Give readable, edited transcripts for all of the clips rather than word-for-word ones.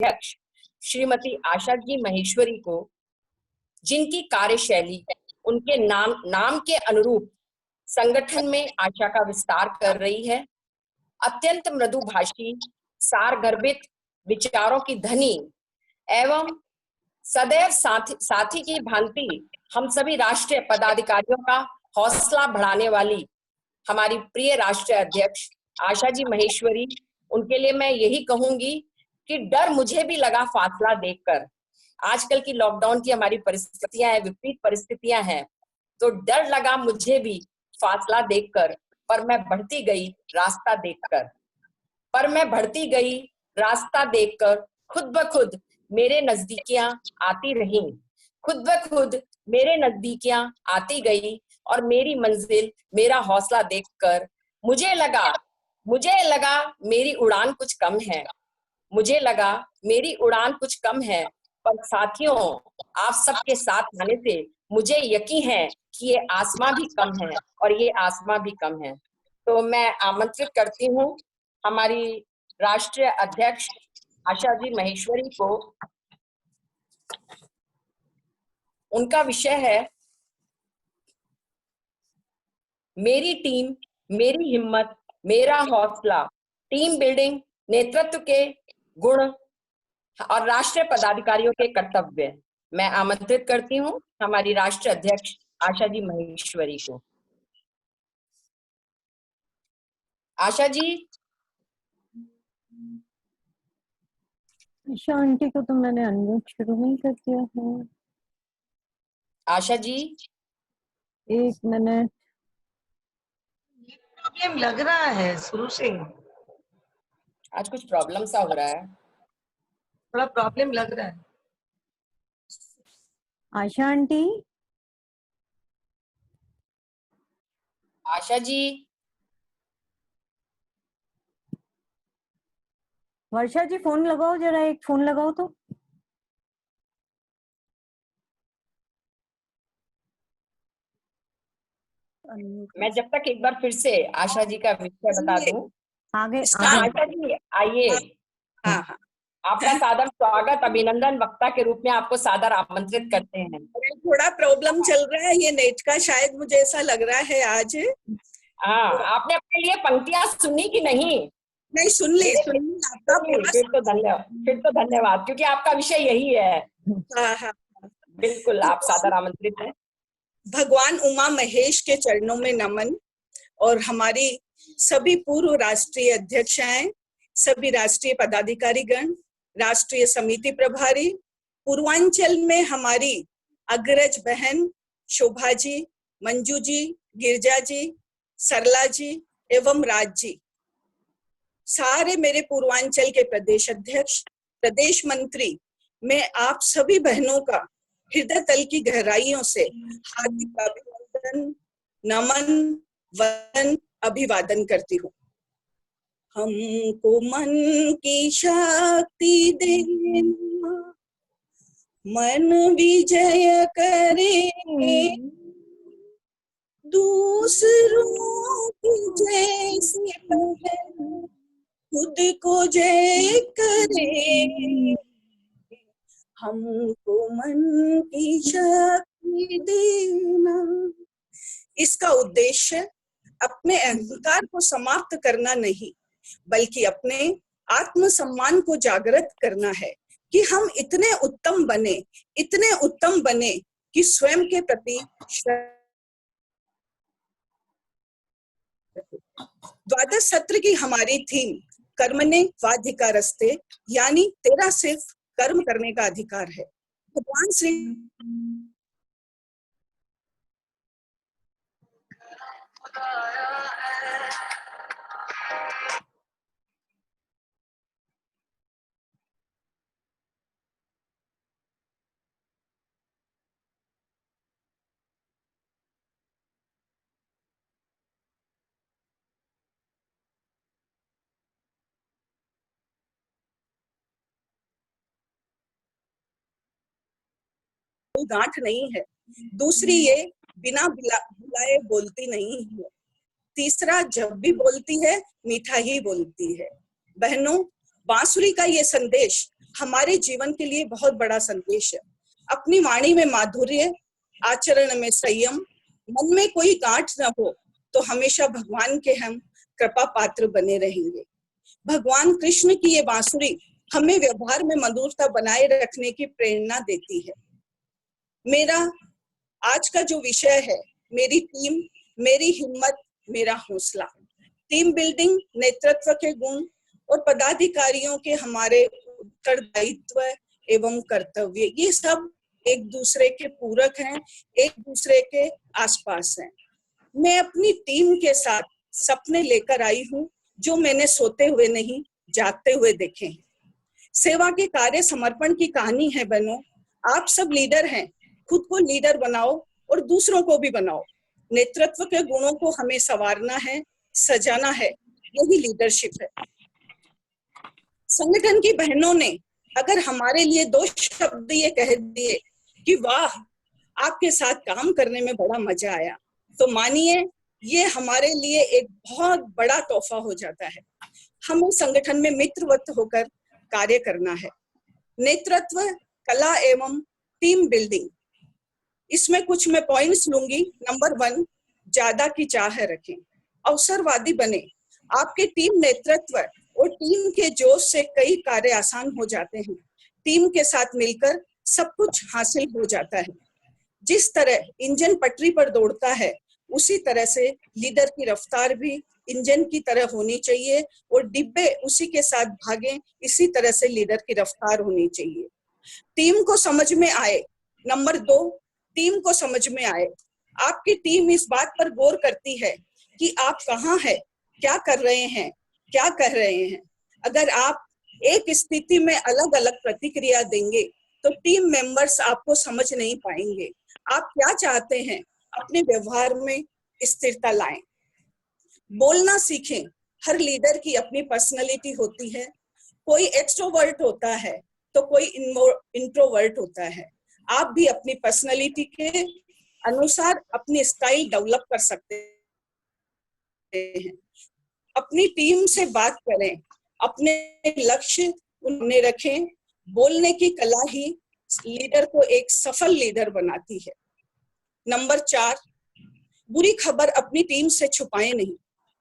अध्यक्ष श्रीमती आशा जी महेश्वरी को, जिनकी कार्यशैली उनके नाम के अनुरूप संगठन में आशा का विस्तार कर रही है, अत्यंत मृदुभाषी, सारगर्भित विचारों की धनी एवं सदैव साथी की भांति हम सभी राष्ट्रीय पदाधिकारियों का हौसला बढ़ाने वाली हमारी प्रिय राष्ट्रीय अध्यक्ष आशा जी महेश्वरी, उनके लिए मैं यही कहूंगी कि डर मुझे भी लगा फासला देखकर। आजकल की लॉकडाउन की हमारी परिस्थितियां हैं, विपरीत परिस्थितियां हैं, तो डर लगा मुझे भी फासला देखकर, पर मैं बढ़ती गई रास्ता देखकर। खुद ब खुद मेरे नजदीकियां आती रहीं, खुद ब खुद मेरे नजदीकियां आती गई, और मेरी मंजिल मेरा हौसला देखकर मुझे लगा मेरी उड़ान कुछ कम है, पर साथियों, आप सबके साथ आने से मुझे यकीन है कि ये आसमां भी कम है, और ये आसमां भी कम है। तो मैं आमंत्रित करती हूँ हमारी राष्ट्रीय अध्यक्ष आशा जी महेश्वरी को। उनका विषय है मेरी टीम, मेरी हिम्मत, मेरा हौसला, टीम बिल्डिंग, नेतृत्व के गुण और राष्ट्रीय पदाधिकारियों के कर्तव्य। मैं आमंत्रित करती हूँ हमारी राष्ट्रीय अध्यक्ष आशा जी महेश्वरी को। आशा जी। आशा आंटी को तो मैंने अनम्यूट शुरू में कर दिया है। आशा जी, एक मिनट। प्रॉब्लम लग रहा है शुरू से, आज कुछ प्रॉब्लम सा हो रहा है, थोड़ा प्रॉब्लम लग रहा है। आशा आंटी, आशा जी, वर्षा जी फोन लगाओ जरा, एक फोन लगाओ तो। मैं जब तक एक बार फिर से आशा जी का विषय बता दूं। आगे आशा जी आइए। हाँ, आपका सादर स्वागत, अभिनंदन, वक्ता के रूप में आपको सादर आमंत्रित करते हैं। थोड़ा प्रॉब्लम चल रहा है ये नेट का, शायद मुझे ऐसा लग रहा है आज। हाँ, आपने अपने लिए पंक्तियां सुनी कि नहीं? नहीं, सुन ली। आपका फिर तो धन्यवाद, क्योंकि आपका विषय यही है। हाँ। बिल्कुल, आप सादर आमंत्रित हैं। भगवान उमा महेश के चरणों में नमन, और हमारी सभी पूर्व राष्ट्रीय अध्यक्षाएं, सभी राष्ट्रीय पदाधिकारी गण, राष्ट्रीय समिति प्रभारी, पूर्वांचल में हमारी अग्रज बहन शोभा जी, मंजू जी, गिरजा जी, सरला जी एवं राज जी, सारे मेरे पूर्वांचल के प्रदेश अध्यक्ष, प्रदेश मंत्री, मैं आप सभी बहनों का हृदय तल की गहराइयों से हार्दिक अभिनंदन, नमन, वंदन, अभिवादन करती हूँ। हमको मन की शक्ति देना, मन विजय करे, दूसरों की जैसे खुद को जय करे। हमको मन की शक्ति देना। इसका उद्देश्य अपने अहंकार को समाप्त करना नहीं, बल्कि अपने आत्मसम्मान को जागृत करना है कि हम इतने उत्तम बने कि स्वयं के प्रति। द्वादश सत्र की हमारी थीम कर्मणे वाधिकारस्ते, यानी तेरा सिर्फ कर्म करने का अधिकार है। भगवान श्री गांठ नहीं है, दूसरी ये बिना बुलाए बोलती नहीं है, तीसरा जब भी बोलती है मीठा ही बोलती है। बहनों, बांसुरी का ये संदेश हमारे जीवन के लिए बहुत बड़ा संदेश है। अपनी वाणी में माधुर्य, आचरण में संयम, मन में कोई गांठ न हो तो हमेशा भगवान के हम कृपा पात्र बने रहेंगे। भगवान कृष्ण की ये बांसुरी हमें व्यवहार में मधुरता बनाए रखने की प्रेरणा देती है। मेरा आज का जो विषय है, मेरी टीम, मेरी हिम्मत, मेरा हौसला। टीम बिल्डिंग, नेतृत्व के गुण और पदाधिकारियों के हमारे उत्तरदायित्व एवं कर्तव्य, ये सब एक दूसरे के पूरक हैं, एक दूसरे के आसपास हैं। मैं अपनी टीम के साथ सपने लेकर आई हूँ जो मैंने सोते हुए नहीं, जागते हुए देखे हैं। सेवा के कार्य समर्पण की कहानी है बहनों। आप सब लीडर हैं, खुद को लीडर बनाओ और दूसरों को भी बनाओ। नेतृत्व के गुणों को हमें संवारना है, सजाना है, यही लीडरशिप है। संगठन की बहनों ने अगर हमारे लिए 2 शब्द ये कह दिए कि वाह, आपके साथ काम करने में बड़ा मजा आया, तो मानिए ये हमारे लिए एक बहुत बड़ा तोहफा हो जाता है। हमें संगठन में मित्रवत होकर कार्य करना है। नेतृत्व कला एवं टीम बिल्डिंग, इसमें कुछ मैं पॉइंट्स लूंगी। नंबर 1, ज्यादा की चाह रखें, अवसरवादी बने। आपके टीम नेतृत्व और टीम के जोश से कई कार्य आसान हो जाते हैं। टीम के साथ मिलकर सब कुछ हासिल हो जाता है। जिस तरह इंजन पटरी पर दौड़ता है, उसी तरह से लीडर की रफ्तार भी इंजन की तरह होनी चाहिए और डिब्बे उसी के साथ भागें, इसी तरह से लीडर की रफ्तार होनी चाहिए। टीम को समझ में आए। नंबर 2, टीम को समझ में आए। आपकी टीम इस बात पर गौर करती है कि आप कहाँ हैं, क्या कर रहे हैं, क्या कह रहे हैं। अगर आप एक स्थिति में अलग अलग प्रतिक्रिया देंगे तो टीम मेंबर्स आपको समझ नहीं पाएंगे। आप क्या चाहते हैं, अपने व्यवहार में स्थिरता लाएं। बोलना सीखें। हर लीडर की अपनी पर्सनालिटी होती है। कोई एक्सट्रोवर्ट होता है तो कोई इंट्रोवर्ट होता है। आप भी अपनी पर्सनालिटी के अनुसार अपनी स्टाइल डेवलप कर सकते हैं। अपनी टीम से बात करें, अपने लक्ष्य उन्हें रखें। बोलने की कला ही लीडर को एक सफल लीडर बनाती है। नंबर 4, बुरी खबर अपनी टीम से छुपाएं नहीं।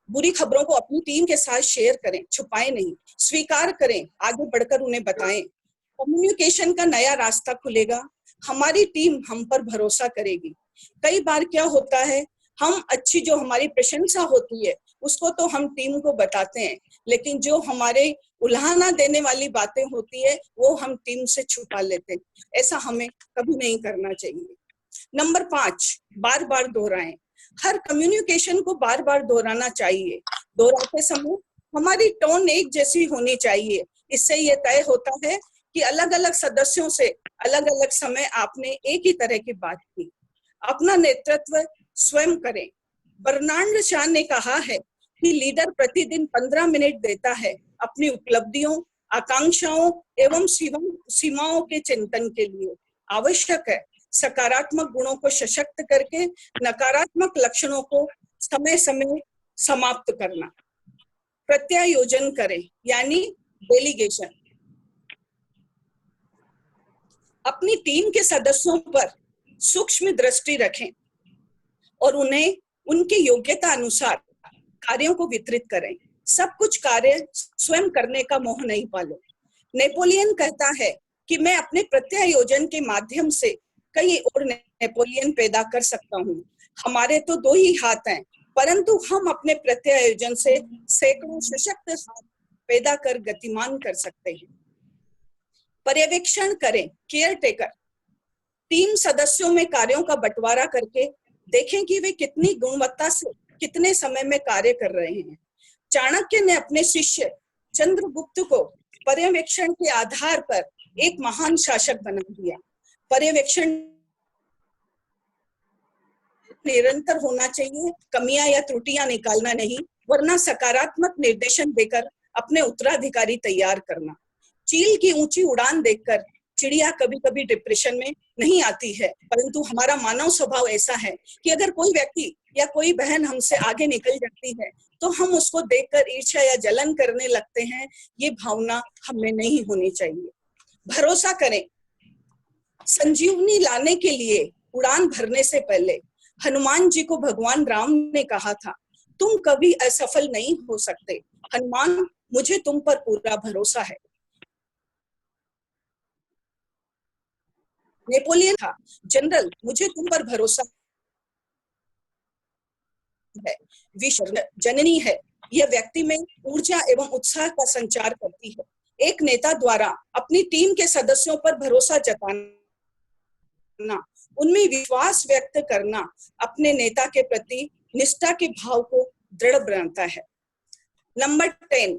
बुरी खबरों को अपनी टीम के साथ शेयर करें, छुपाएं नहीं, स्वीकार करें, आगे बढ़कर उन्हें बताएं। कम्युनिकेशन का नया रास्ता खुलेगा। हमारी टीम हम पर भरोसा करेगी। कई बार क्या होता है, हम अच्छी जो हमारी प्रशंसा होती है उसको तो हम टीम को बताते हैं, लेकिन जो हमारे उल्हाना देने वाली बातें होती है वो हम टीम से छुपा लेते हैं। ऐसा हमें कभी नहीं करना चाहिए। नंबर 5, बार बार दोहराएं। हर कम्युनिकेशन को बार बार दोहराना चाहिए। दोहराते समय हमारी टोन एक जैसी होनी चाहिए। इससे ये तय होता है कि अलग अलग सदस्यों से अलग अलग समय आपने एक ही तरह की बात की। अपना नेतृत्व स्वयं करें। बर्नार्ड शॉ ने कहा है कि लीडर प्रतिदिन 15 मिनट देता है अपनी उपलब्धियों, आकांक्षाओं एवं सीमाओं के चिंतन के लिए। आवश्यक है सकारात्मक गुणों को सशक्त करके नकारात्मक लक्षणों को समय समय समाप्त करना। प्रत्यायोजन करें, यानी डेलीगेशन। अपनी टीम के सदस्यों पर सूक्ष्म दृष्टि रखें और उन्हें उनकी योग्यता अनुसार कार्यों को वितरित करें। सब कुछ कार्य स्वयं करने का मोह नहीं पालो। नेपोलियन कहता है कि मैं अपने प्रत्यायोजन के माध्यम से कई और नेपोलियन पैदा कर सकता हूँ। हमारे तो 2 ही हाथ हैं, परंतु हम अपने प्रत्यायोजन से सैकड़ों सशक्त हाथ पैदा कर गतिमान कर सकते हैं। पर्यवेक्षण करें, केयर टेकर। टीम सदस्यों में कार्यों का बंटवारा करके देखें कि वे कितनी गुणवत्ता से कितने समय में कार्य कर रहे हैं। चाणक्य ने अपने शिष्य चंद्रगुप्त को पर्यवेक्षण के आधार पर एक महान शासक बना दिया। पर्यवेक्षण निरंतर होना चाहिए, कमियां या त्रुटियां निकालना नहीं, वरना सकारात्मक निर्देशन देकर अपने उत्तराधिकारी तैयार करना। चील की ऊंची उड़ान देखकर चिड़िया कभी कभी डिप्रेशन में नहीं आती है, परंतु हमारा मानव स्वभाव ऐसा है कि अगर कोई व्यक्ति या कोई बहन हमसे आगे निकल जाती है तो हम उसको देखकर ईर्ष्या या जलन करने लगते हैं। ये भावना हमें नहीं होनी चाहिए। भरोसा करें। संजीवनी लाने के लिए उड़ान भरने से पहले हनुमान जी को भगवान राम ने कहा था, तुम कभी असफल नहीं हो सकते हनुमान, मुझे तुम पर पूरा भरोसा है। नेपोलियन था, जनरल, मुझे तुम पर भरोसा है। विश्व जननी है, यह व्यक्ति में ऊर्जा एवं उत्साह का संचार करती है। एक नेता द्वारा अपनी टीम के सदस्यों पर भरोसा जताना, उनमें विश्वास व्यक्त करना अपने नेता के प्रति निष्ठा के भाव को दृढ़ बनाता है। नंबर 10,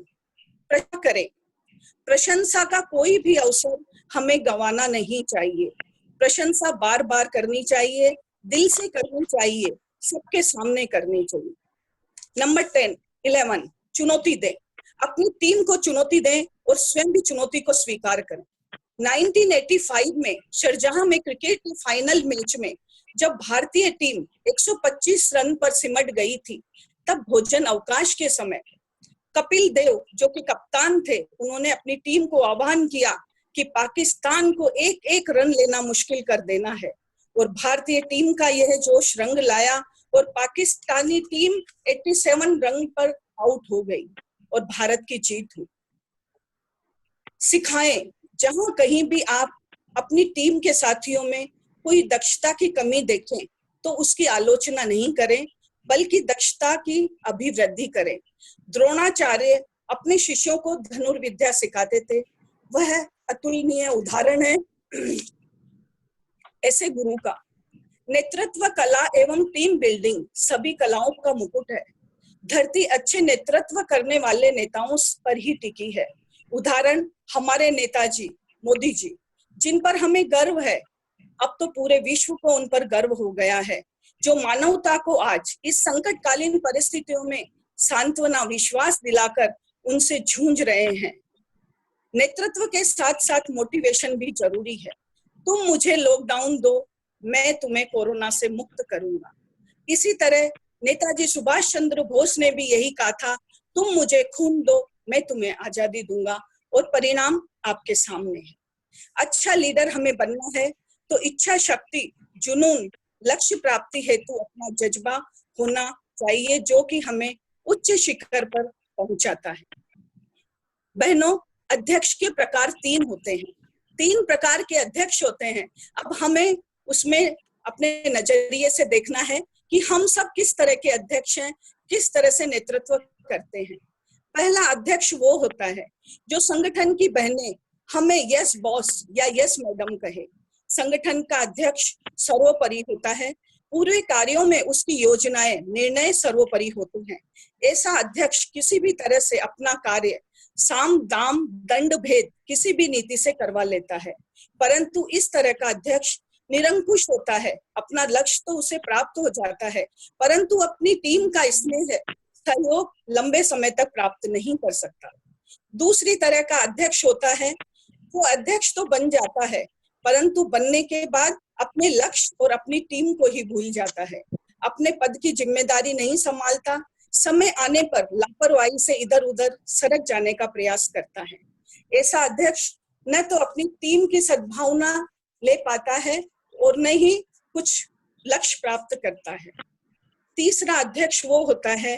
प्रशंसा करें। प्रशंसा का कोई भी अवसर हमें गंवाना नहीं चाहिए। प्रशंसा बार बार करनी चाहिए, दिल से करनी चाहिए, सबके सामने करनी चाहिए। नंबर 11, चुनौती दें। अपनी टीम को चुनौती दें और स्वयं भी चुनौती को स्वीकार करें। 1985 में शारजाह में क्रिकेट के फाइनल मैच में जब भारतीय टीम 125 रन पर सिमट गई थी, तब भोजन अवकाश के समय कपिल देव जो कि कप्तान थे, उन्होंने अपनी टीम को आह्वान किया कि पाकिस्तान को एक एक रन लेना मुश्किल कर देना है, और भारतीय टीम का यह जोश रंग लाया और पाकिस्तानी टीम 87 रन पर आउट हो गई और भारत की जीत हुई। सिखाएं, जहां कहीं भी आप अपनी टीम के साथियों में कोई दक्षता की कमी देखें तो उसकी आलोचना नहीं करें, बल्कि दक्षता की अभिवृद्धि करें। द्रोणाचार्य अपने शिष्यों को धनुर्विद्या सिखाते थे, वह अतुलनीय उदाहरण है ऐसे गुरु का। नेतृत्व कला एवं टीम बिल्डिंग सभी कलाओं का मुकुट है। धरती अच्छे नेतृत्व करने वाले नेताओं पर ही टिकी है। उदाहरण हमारे नेताजी मोदी जी, जिन पर हमें गर्व है। अब तो पूरे विश्व को उन पर गर्व हो गया है, जो मानवता को आज इस संकटकालीन परिस्थितियों में सांत्वना, विश्वास दिलाकर उनसे जूझ रहे हैं। नेतृत्व के साथ साथ मोटिवेशन भी जरूरी है। तुम मुझे लॉकडाउन दो, मैं तुम्हें कोरोना से मुक्त करूंगा। इसी तरह नेताजी सुभाष चंद्र बोस ने भी यही कहा था, तुम मुझे खून दो, मैं तुम्हें आजादी दूंगा, और परिणाम आपके सामने है। अच्छा लीडर हमें बनना है तो इच्छा शक्ति, जुनून, लक्ष्य प्राप्ति हेतु अपना जज्बा होना चाहिए, जो कि हमें उच्च शिखर पर पहुंचाता है। बहनों, अध्यक्ष के प्रकार 3 होते हैं। 3 प्रकार के अध्यक्ष होते हैं। अब हमें उसमें अपने नजरिए से देखना है कि हम सब किस तरह के अध्यक्ष हैं, किस तरह से नेतृत्व करते हैं। पहला अध्यक्ष वो होता है जो संगठन की बहनें हमें यस बॉस या यस मैडम कहे। संगठन का अध्यक्ष सर्वोपरि होता है। पूरे कार्यों में उसकी योजनाएं, निर्णय सर्वोपरि होते हैं। ऐसा अध्यक्ष किसी भी तरह से अपना कार्य साम दाम दंड भेद किसी भी नीति से करवा लेता है, परंतु इस तरह का अध्यक्ष निरंकुश होता है। अपना लक्ष्य तो उसे प्राप्त हो जाता है, परंतु अपनी टीम का स्नेह, सहयोग लंबे समय तक प्राप्त नहीं कर सकता। दूसरी तरह का अध्यक्ष होता है, वो अध्यक्ष तो बन जाता है, परंतु बनने के बाद अपने लक्ष्य और अपनी टीम को ही भूल जाता है। अपने पद की जिम्मेदारी नहीं संभालता, समय आने पर लापरवाही से इधर उधर सरक जाने का प्रयास करता है। ऐसा अध्यक्ष न तो अपनी टीम की सद्भावना ले पाता है और न ही कुछ लक्ष्य प्राप्त करता है। तीसरा अध्यक्ष वो होता है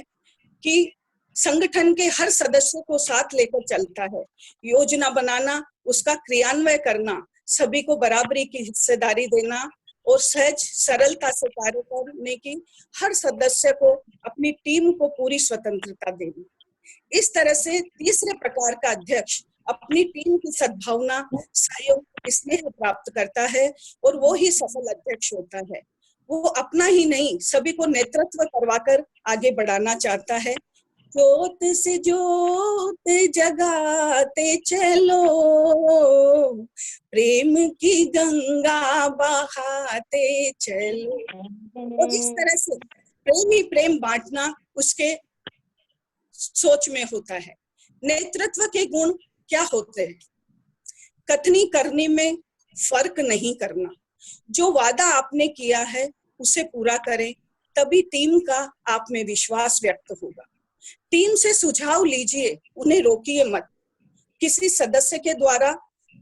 कि संगठन के हर सदस्य को साथ लेकर चलता है। योजना बनाना, उसका क्रियान्वयन करना, सभी को बराबरी की हिस्सेदारी देना और सहज सरलता से कार्य करने की, हर सदस्य को, अपनी टीम को पूरी स्वतंत्रता देनी। इस तरह से तीसरे प्रकार का अध्यक्ष अपनी टीम की सद्भावना, सहयोग, स्नेह प्राप्त करता है और वो ही सफल अध्यक्ष होता है। वो अपना ही नहीं, सभी को नेतृत्व करवाकर आगे बढ़ाना चाहता है। ज्योत से ज्योत जगाते चलो, प्रेम की गंगा बहाते चलो। और इस तरह से प्रेम ही प्रेम बांटना उसके सोच में होता है। नेतृत्व के गुण क्या होते हैं? कथनी करनी में फर्क नहीं करना। जो वादा आपने किया है उसे पूरा करें, तभी टीम का आप में विश्वास व्यक्त होगा। टीम से सुझाव लीजिए, उन्हें रोकिए मत। किसी सदस्य के द्वारा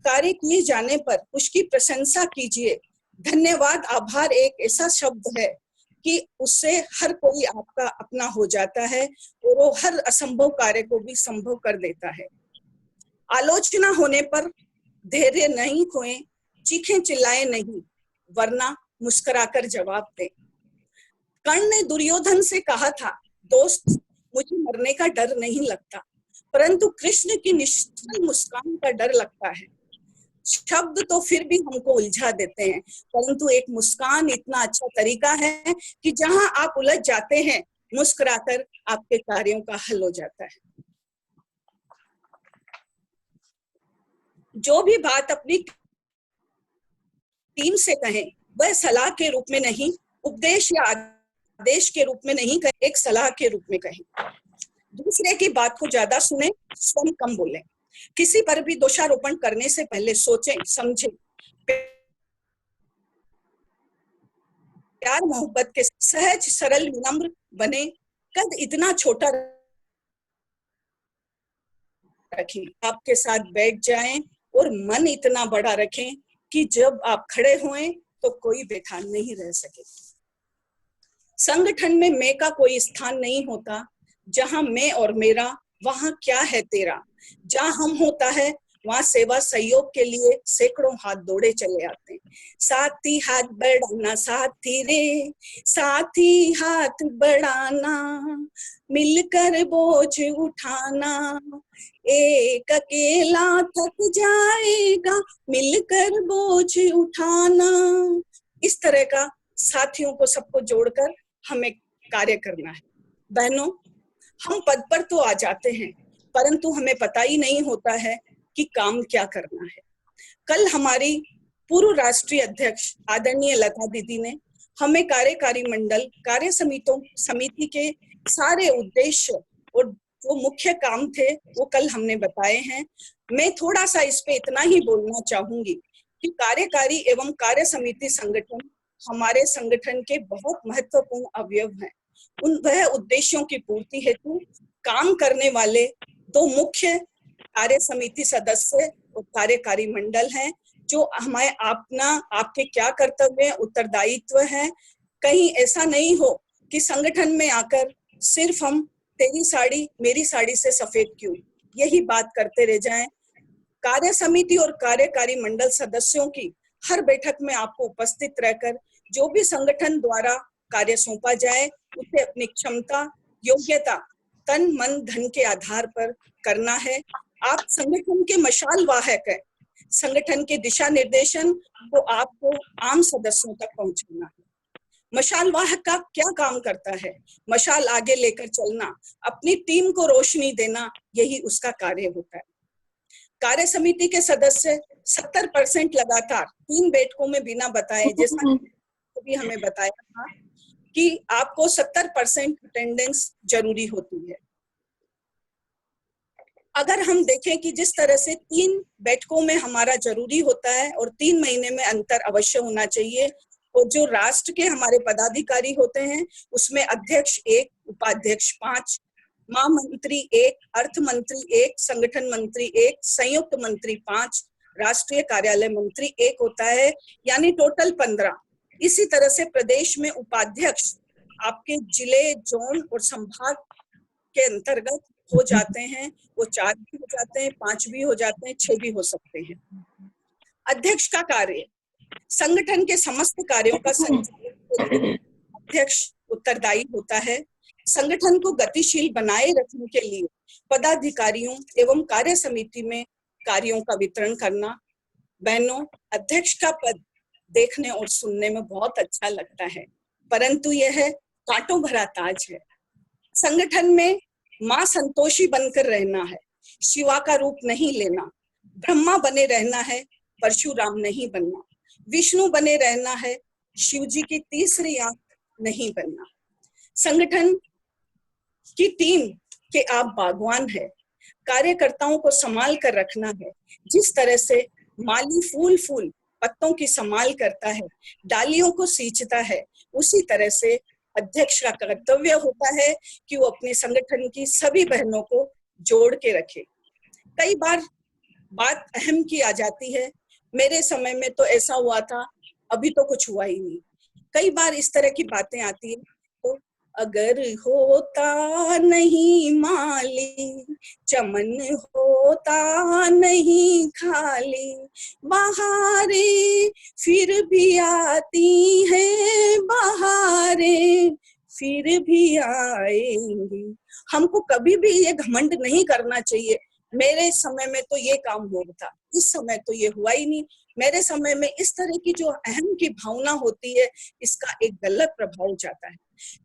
कार्य किए जाने पर उसकी प्रशंसा कीजिए। धन्यवाद, आभार एक ऐसा शब्द है कि उससे हर कोई आपका अपना हो जाता है और वो हर असंभव कार्य को भी संभव कर देता है। आलोचना होने पर धैर्य नहीं खोएं, चीखें चिल्लाएं नहीं, वरना मुस्कुराकर जवाब दें। कर्ण ने दुर्योधन से कहा था, दोस्त मुझे मरने का डर नहीं लगता, परंतु कृष्ण की निश्चल मुस्कान का डर लगता है। शब्द तो फिर भी हमको उलझा देते हैं, परंतु एक मुस्कान इतना अच्छा तरीका है कि जहां आप उलझ जाते हैं, मुस्कुराकर आपके कार्यों का हल हो जाता है। जो भी बात अपनी टीम से कहें, वह सलाह के रूप में नहीं, उपदेश या आदेश के रूप में नहीं कहें, एक सलाह के रूप में कहें। दूसरे की बात को ज्यादा सुने, स्वयं कम बोलें। किसी पर भी दोषारोपण करने से पहले सोचें, समझें। प्यार मोहब्बत के सहज सरल विनम्र बने। कद इतना छोटा रखें, आपके साथ बैठ जाएं, और मन इतना बड़ा रखें कि जब आप खड़े हुए तो कोई बेकार नहीं रह सके। संगठन में मैं का कोई स्थान नहीं होता। जहां मैं और मेरा, वहां क्या है तेरा। जहां हम होता है, वहां सेवा सहयोग के लिए सैकड़ों हाथ दौड़े चले आते हैं। साथी हाथ बढ़ाना साथी रे, साथी हाथ बढ़ाना, मिलकर बोझ उठाना, एक अकेला थक जाएगा, मिलकर बोझ उठाना। इस तरह का साथियों को सबको जोड़कर हमें कार्य करना है। बहनों, हम पद पर तो आ जाते हैं, परंतु हमें पता ही नहीं होता है कि काम क्या करना है। कल हमारी पूर्व राष्ट्रीय अध्यक्ष आदरणीय लता दीदी ने हमें कार्यकारी मंडल कार्य समिति के सारे उद्देश्य और जो मुख्य काम थे वो कल हमने बताए हैं। मैं थोड़ा सा इस पे इतना ही बोलना चाहूंगी कि कार्यकारी एवं कार्य समिति संगठन हमारे संगठन के बहुत महत्वपूर्ण अवयव हैं। वह उद्देश्यों की पूर्ति हेतु काम करने वाले दो मुख्य कार्य समिति सदस्य और कार्यकारी मंडल हैं, जो हमारे आपके क्या कर्तव्य उत्तरदायित्व है। कहीं ऐसा नहीं हो कि संगठन में आकर सिर्फ हम तेरी साड़ी मेरी साड़ी से सफेद क्यों, यही बात करते रह जाएं। कार्य समिति और कार्यकारी मंडल सदस्यों की हर बैठक में आपको उपस्थित रहकर जो भी संगठन द्वारा कार्य सौंपा जाए उसे अपनी क्षमता योग्यता तन मन धन के आधार पर करना है। आप संगठन के मशाल वाहक है। संगठन के दिशा निर्देशन को आपको आम सदस्यों तक पहुंचाना है। मशाल वाहक का क्या काम करता है? मशाल आगे लेकर चलना, अपनी टीम को रोशनी देना, यही उसका कार्य होता है। कार्य समिति के सदस्य 70% लगातार 3 बैठकों में बिना बताए, जैसा भी हमें बताया था कि आपको 70% अटेंडेंस जरूरी होती है। अगर हम देखें कि जिस तरह से 3 बैठकों में हमारा जरूरी होता है और 3 महीने में अंतर अवश्य होना चाहिए, और जो राष्ट्र के हमारे पदाधिकारी होते हैं उसमें अध्यक्ष 1, उपाध्यक्ष 5, महामंत्री 1, अर्थ मंत्री 1, संगठन मंत्री 1, संयुक्त मंत्री 5, राष्ट्रीय कार्यालय मंत्री 1 होता है, यानी टोटल 15। इसी तरह से प्रदेश में उपाध्यक्ष आपके जिले, जोन और संभाग के अंतर्गत हो जाते हैं। वो 4 भी हो जाते हैं, 5 भी हो जाते हैं, 6 भी हो सकते हैं। अध्यक्ष का कार्य संगठन के समस्त कार्यों का संचालन अध्यक्ष उत्तरदायी होता है। संगठन को गतिशील बनाए रखने के लिए पदाधिकारियों एवं कार्य समिति में कार्यों का वितरण करना। बहनों, अध्यक्ष का पद देखने और सुनने में बहुत अच्छा लगता है, परंतु यह कांटों भरा ताज है। संगठन में मां संतोषी बनकर रहना है, शिवा का रूप नहीं लेना। ब्रह्मा बने रहना है, परशुराम नहीं बनना। विष्णु बने रहना है, शिव जी की तीसरी आंख नहीं बनना। संगठन की टीम के आप बागवान है, कार्यकर्ताओं को संभाल कर रखना है। जिस तरह से माली फूल पत्तों की संभाल करता है, डालियों को सींचता है, उसी तरह से अध्यक्ष का कर्तव्य होता है कि वो अपने संगठन की सभी बहनों को जोड़ के रखे। कई बार बात अहम की आ जाती है, मेरे समय में तो ऐसा हुआ था, अभी तो कुछ हुआ ही नहीं। कई बार इस तरह की बातें आती है। तो अगर होता नहीं माली, चमन होता नहीं खाली, बहारें फिर भी आती हैं, बहारें फिर भी आएंगी। हमको कभी भी ये घमंड नहीं करना चाहिए, मेरे समय में तो ये काम हुआ था, इस समय तो ये हुआ ही नहीं। मेरे समय में इस तरह की जो अहम की भावना होती है, इसका एक गलत प्रभाव जाता है।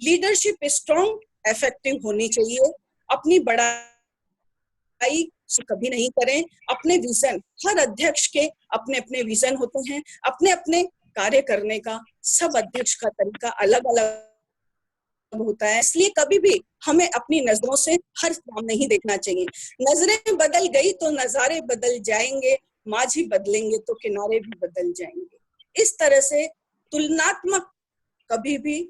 लीडरशिप स्ट्रॉन्ग, इफेक्टिव होनी चाहिए। अपनी बड़ाई कभी नहीं करें। अपने विजन, हर अध्यक्ष के अपने अपने विजन होते हैं, अपने अपने कार्य करने का सब अध्यक्ष का तरीका अलग अलग होता है। इसलिए कभी भी हमें अपनी नजरों से हर काम नहीं देखना चाहिए। नजरें बदल गई तो नजारे बदल जाएंगे, माझी बदलेंगे तो किनारे भी बदल जाएंगे। इस तरह से तुलनात्मक कभी भी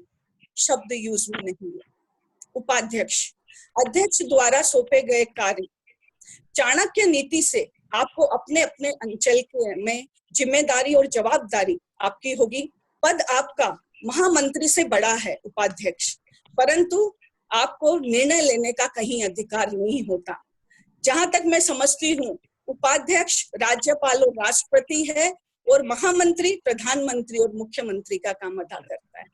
शब्द यूज में नहीं है। उपाध्यक्ष, अध्यक्ष द्वारा सौंपे गए कार्य। चाणक्य नीति से आपको अपने अपने अंचल के में जिम्मेदारी और जवाबदारी आपकी होगी। पद आपका महामंत्री से बड़ा है उपाध्यक्ष, परंतु आपको निर्णय लेने का कहीं अधिकार नहीं होता। जहां तक मैं समझती हूँ, उपाध्यक्ष राज्यपाल और राष्ट्रपति है और महामंत्री प्रधानमंत्री और मुख्यमंत्री का काम अदा करता है।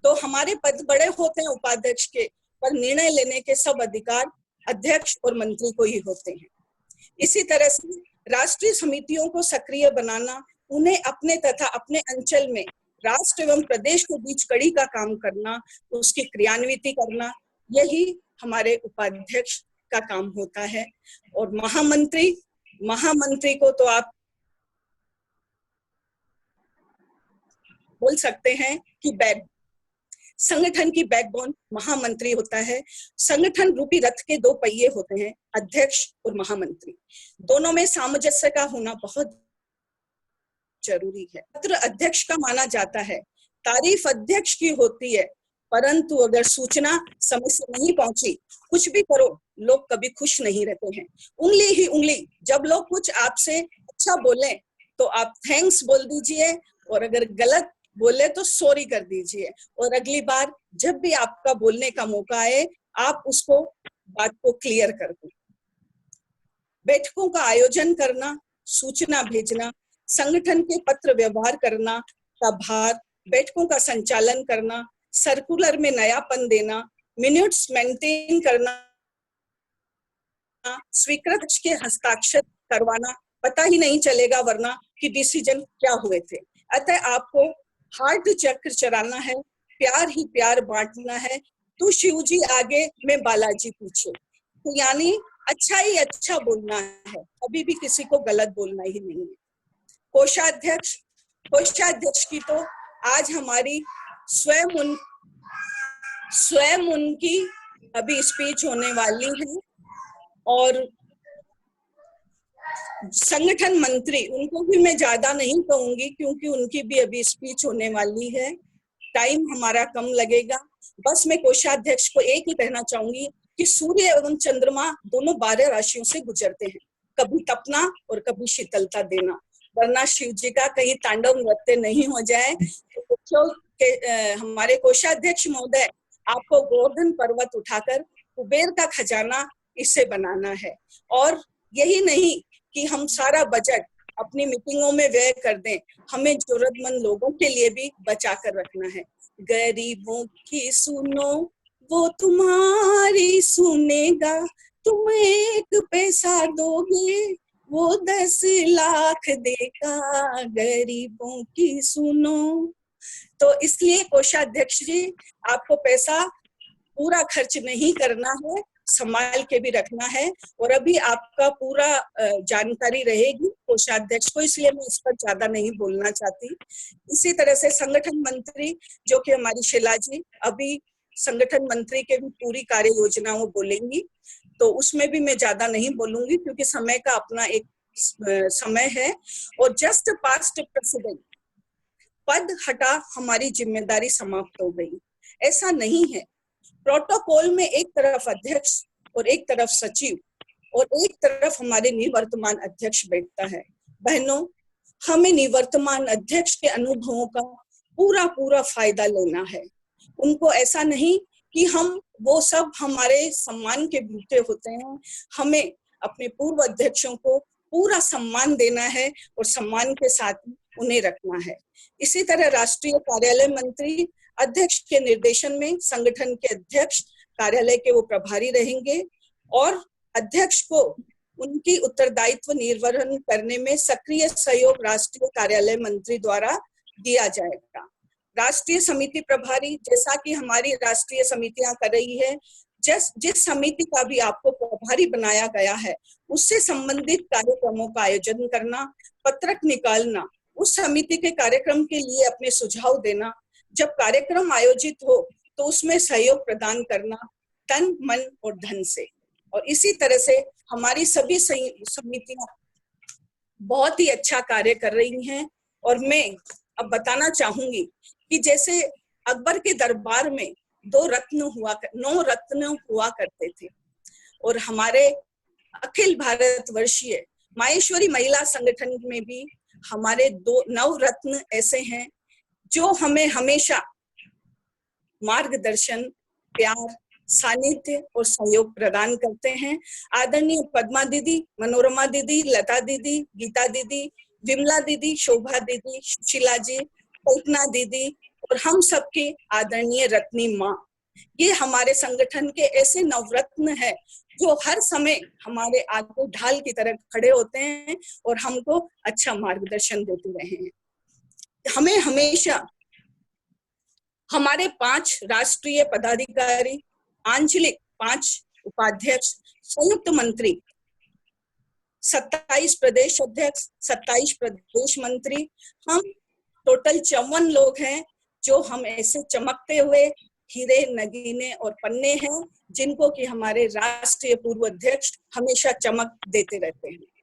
तो हमारे पद बड़े होते हैं उपाध्यक्ष के, पर निर्णय लेने के सब अधिकार अध्यक्ष और मंत्री को ही होते हैं। इसी तरह से राष्ट्रीय समितियों को सक्रिय बनाना, उन्हें अपने तथा अपने अंचल में राष्ट्र एवं प्रदेश के बीच कड़ी का काम करना, उसकी क्रियान्विति करना, यही हमारे उपाध्यक्ष का काम होता है। और महामंत्री को तो आप बोल सकते हैं कि संगठन की बैकबोन महामंत्री होता है। संगठन रूपी रथ के दो पहिए होते हैं, अध्यक्ष और महामंत्री। दोनों में सामंजस्य का होना बहुत जरूरी है। पत्र अध्यक्ष का माना जाता है, तारीफ अध्यक्ष की होती है, परंतु अगर सूचना समय से नहीं पहुंची, कुछ भी करो, लोग कभी खुश नहीं रहते हैं। उंगली ही उंगली, जब लोग कुछ आपसे अच्छा बोले तो आप थैंक्स बोल दीजिए, और अगर गलत बोले तो सॉरी कर दीजिए, और अगली बार जब भी आपका बोलने का मौका आए, आप उसको बात को क्लियर कर दो। बैठकों का आयोजन करना, सूचना भेजना, संगठन के पत्र व्यवहार करना का भार, बैठकों का संचालन करना, सर्कुलर में नयापन देना, मिनट्स मेंटेन करना, स्वीकृत के हस्ताक्षर करवाना, पता ही नहीं चलेगा वरना कि डिसीजन क्या हुए थे। अतः आपको हार्ट चक्र चलाना है, प्यार ही प्यार बांटना है। तू शिव जी आगे, मैं बालाजी पीछे। तो यानी अच्छा ही अच्छा बोलना है, कभी भी किसी को गलत बोलना ही नहीं है। कोषाध्यक्ष की तो आज हमारी स्वयं उनकी अभी स्पीच होने वाली है, और संगठन मंत्री, उनको भी मैं ज्यादा नहीं कहूंगी क्योंकि उनकी भी अभी स्पीच होने वाली है, टाइम हमारा कम लगेगा। बस मैं कोषाध्यक्ष को एक ही कहना चाहूंगी कि सूर्य एवं चंद्रमा दोनों 12 राशियों से गुजरते हैं, कभी तपना और कभी शीतलता देना, वरना शिव जी का कहीं तांडव नृत्य नहीं हो जाए। तो हमारे कोषाध्यक्ष महोदय, आपको गोवर्धन पर्वत उठाकर कुबेर का खजाना इससे बनाना है, और यही नहीं कि हम सारा बजट अपनी मीटिंगों में व्यय कर दें, हमें जरूरतमंद लोगों के लिए भी बचा कर रखना है। गरीबों की सुनो, वो तुम्हारी सुनेगा, तुम 1 पैसा दोगे, वो 10 लाख देगा, गरीबों की सुनो। तो इसलिए कोषाध्यक्ष जी, आपको पैसा पूरा खर्च नहीं करना है, संभाल के भी रखना है, और अभी आपका पूरा जानकारी रहेगी कोषाध्यक्ष को, इसलिए मैं इस पर ज्यादा नहीं बोलना चाहती। इसी तरह से संगठन मंत्री, जो कि हमारी शीला जी, अभी संगठन मंत्री के भी पूरी कार्य योजना वो बोलेंगी, तो उसमें भी मैं ज्यादा नहीं बोलूंगी क्योंकि समय का अपना एक समय है। और जस्ट पास्ट प्रेसिडेंट, पद हटा हमारी जिम्मेदारी समाप्त हो गई, ऐसा नहीं है। प्रोटोकॉल में एक तरफ अध्यक्ष और एक तरफ सचिव और एक तरफ हमारे निवर्तमान अध्यक्ष बैठता है। बहनों, हमें निवर्तमान अध्यक्ष के अनुभवों का पूरा पूरा फायदा लेना है। उनको ऐसा नहीं कि हम वो सब हमारे सम्मान के भूखे होते हैं, हमें अपने पूर्व अध्यक्षों को पूरा सम्मान देना है और सम्मान के साथ उन्हें रखना है। इसी तरह राष्ट्रीय कार्यालय मंत्री अध्यक्ष के निर्देशन में संगठन के अध्यक्ष कार्यालय के वो प्रभारी रहेंगे और अध्यक्ष को उनकी उत्तरदायित्व निर्वहन करने में सक्रिय सहयोग राष्ट्रीय कार्यालय मंत्री द्वारा दिया जाएगा। राष्ट्रीय समिति प्रभारी, जैसा कि हमारी राष्ट्रीय समितियां कर रही है, जिस समिति का भी आपको प्रभारी बनाया गया है उससे संबंधित कार्यक्रमों का आयोजन करना, पत्रक निकालना, उस समिति के कार्यक्रम के लिए अपने सुझाव देना, जब कार्यक्रम आयोजित हो तो उसमें सहयोग प्रदान करना तन मन और धन से। और इसी तरह से हमारी सभी समितियां बहुत ही अच्छा कार्य कर रही हैं। और मैं अब बताना चाहूंगी कि जैसे अकबर के दरबार में 9 रत्न हुआ करते थे और हमारे अखिल भारतवर्षीय माहेश्वरी महिला संगठन में भी हमारे 9 रत्न ऐसे हैं जो हमें हमेशा मार्गदर्शन, प्यार, सानिध्य और सहयोग प्रदान करते हैं। आदरणीय पद्मा दीदी, मनोरमा दीदी, लता दीदी, गीता दीदी, विमला दीदी, शोभा दीदी, सुशीला जी, कल्पना दीदी और हम सबके आदरणीय रत्नी माँ, ये हमारे संगठन के ऐसे नवरत्न हैं जो हर समय हमारे आगे ढाल की तरह खड़े होते हैं और हमको अच्छा मार्गदर्शन देते रहे हैं। हमें हमेशा हमारे 5 राष्ट्रीय पदाधिकारी, आंचलिक 5 उपाध्यक्ष, संयुक्त मंत्री, 27 प्रदेश अध्यक्ष, 27 प्रदेश मंत्री, हम टोटल 54 लोग हैं जो हम ऐसे चमकते हुए हीरे, नगीने और पन्ने हैं जिनको कि हमारे राष्ट्रीय पूर्व अध्यक्ष हमेशा चमक देते रहते हैं।